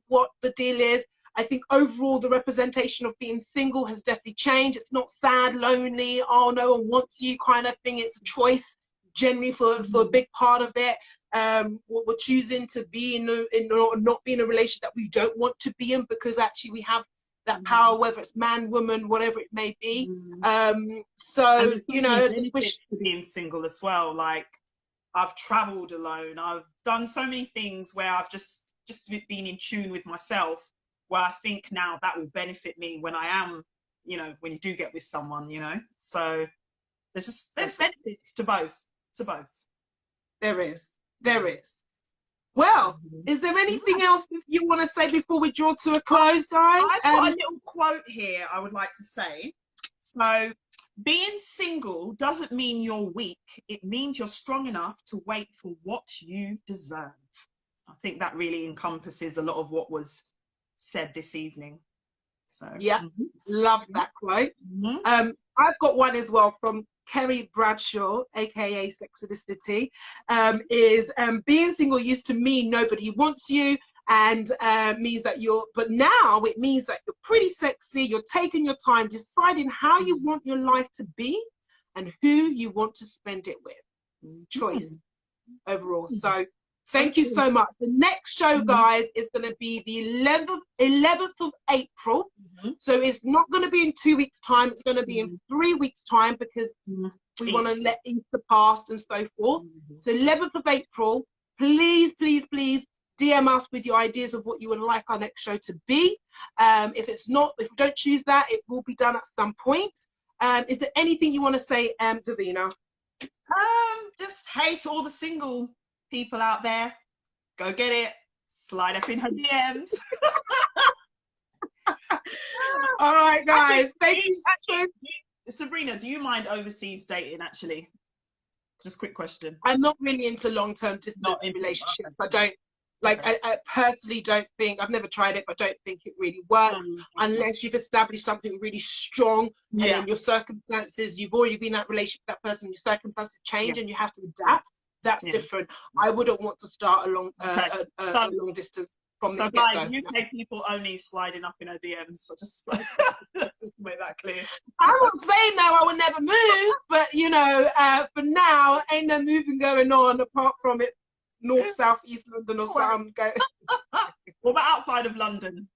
what the deal is. I think overall the representation of being single has definitely changed. It's not sad, lonely, oh, no one wants you kind of thing. It's a choice generally for a big part of it. We're choosing to be in or not be in a relationship that we don't want to be in, because actually we have that power, whether it's man, woman, whatever it may be. So, I just wish to being single as well. Like, I've traveled alone. I've done so many things where I've just been in tune with myself, where I think now that will benefit me when I am, when you do get with someone, So there's benefits to both. There is. Well, is there anything else you want to say before we draw to a close, guys? I've got a little quote here I would like to say. So, being single doesn't mean you're weak. It means you're strong enough to wait for what you deserve. I think that really encompasses a lot of what was said this evening. So yeah, love that quote. I've got one as well from Kerry Bradshaw, aka Sexodicity. Being single used to mean nobody wants you, and means that but now it means that you're pretty sexy, you're taking your time deciding how you want your life to be and who you want to spend it with. Choice overall. So thank you so much. The next show, guys, is going to be the 11th of April. So it's not going to be in 2 weeks' time. It's going to be in 3 weeks' time, because we want to let Easter pass and so forth. So 11th of April, please, please, please DM us with your ideas of what you would like our next show to be. If we don't choose that, it will be done at some point. Is there anything you want to say, Davina? Just hey to all the single people out there, go get it, slide up in her DMs. All right, guys, thank you. Sabrina, do you mind overseas dating? Actually, just a quick question. I'm not really into long-term distance relationships. I don't I personally don't think, I've never tried it, but don't think it really works unless you've established something really strong, and then your circumstances, you've already been in that relationship with that person, your circumstances change and you have to adapt. That's different. I wouldn't want to start a long distance from the get-go. So UK people only sliding up in her DMs, so just make that clear. I'm not saying now I will never move, but for now, ain't no moving going on apart from it north, south, east London or something. What about outside of London?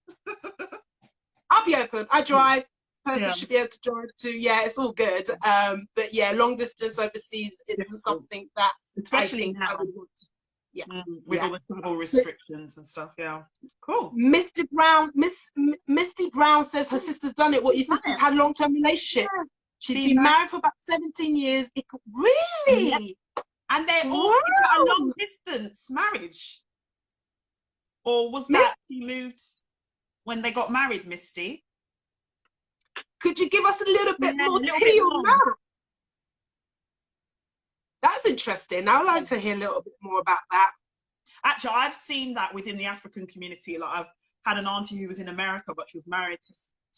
I'll be open. I drive. Person should be able to drive too. Yeah, it's all good. But yeah, long distance overseas isn't something that especially now. I would want to. With all the travel restrictions and stuff. Yeah, cool. Misty Brown says her sister's done it. What, your sister's had a long-term relationship? She's been married for about 17 years. Really? Yeah. And they're all a long distance marriage. Or was that she moved when they got married, Misty? Could you give us a little bit more tea on that? That's interesting. I would like to hear a little bit more about that. Actually, I've seen that within the African community. Like, I've had an auntie who was in America, but she was married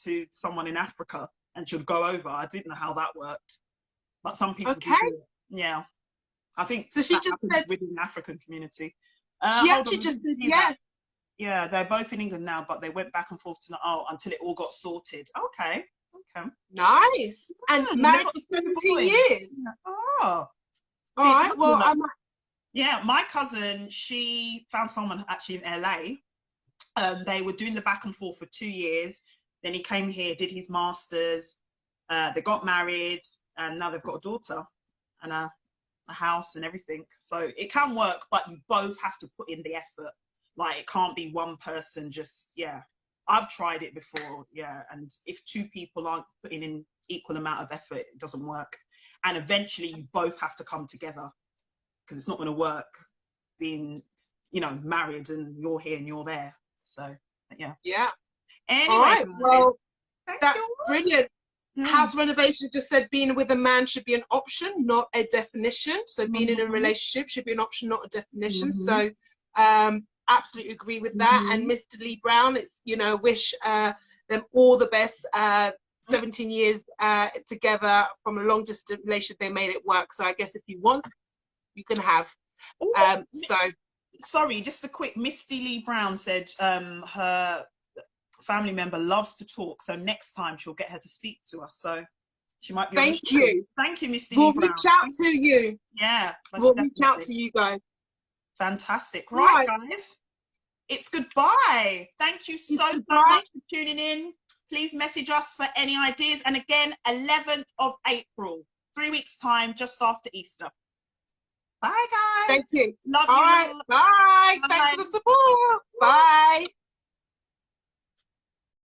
to someone in Africa, and she would go over. I didn't know how that worked, but some people do it. Yeah, I think so. She just said within the African community. She actually just said, yeah, they're both in England now, but they went back and forth until it all got sorted. Okay. Nice. And married for 17 years. Oh, All right. Well, yeah, my cousin, she found someone actually in LA. They were doing the back and forth for 2 years. Then he came here, did his masters. They got married, and now they've got a daughter and a house and everything. So it can work, but you both have to put in the effort. Like, it can't be one person just, yeah. I've tried it before, yeah. And if 2 people aren't putting in equal amount of effort, it doesn't work. And eventually you both have to come together, because it's not going to work being, you know, married and you're here and you're there. So, yeah. Yeah. Anyway, all right. Well, that's you. brilliant. House renovation just said being with a man should be an option, not a definition. So being in a relationship should be an option, not a definition. So absolutely agree with that. And Mr. Lee Brown, it's, you know, wish them all the best. 17 years together from a long distance relationship, they made it work. So I guess if you want, you can have. Sorry, just a quick, Misty Lee Brown said her family member loves to talk, so next time she'll get her to speak to us. So she might be. Thank you, Misty Lee Brown. We'll reach out to you. Yeah, we'll reach out to you guys. Fantastic. Right, guys, it's goodbye. Thank you so much for tuning in. Please message us for any ideas. And again, 11th of April, 3 weeks time, just after Easter. Bye, guys. Thank you. Love you. All right. Bye. Thanks for the support.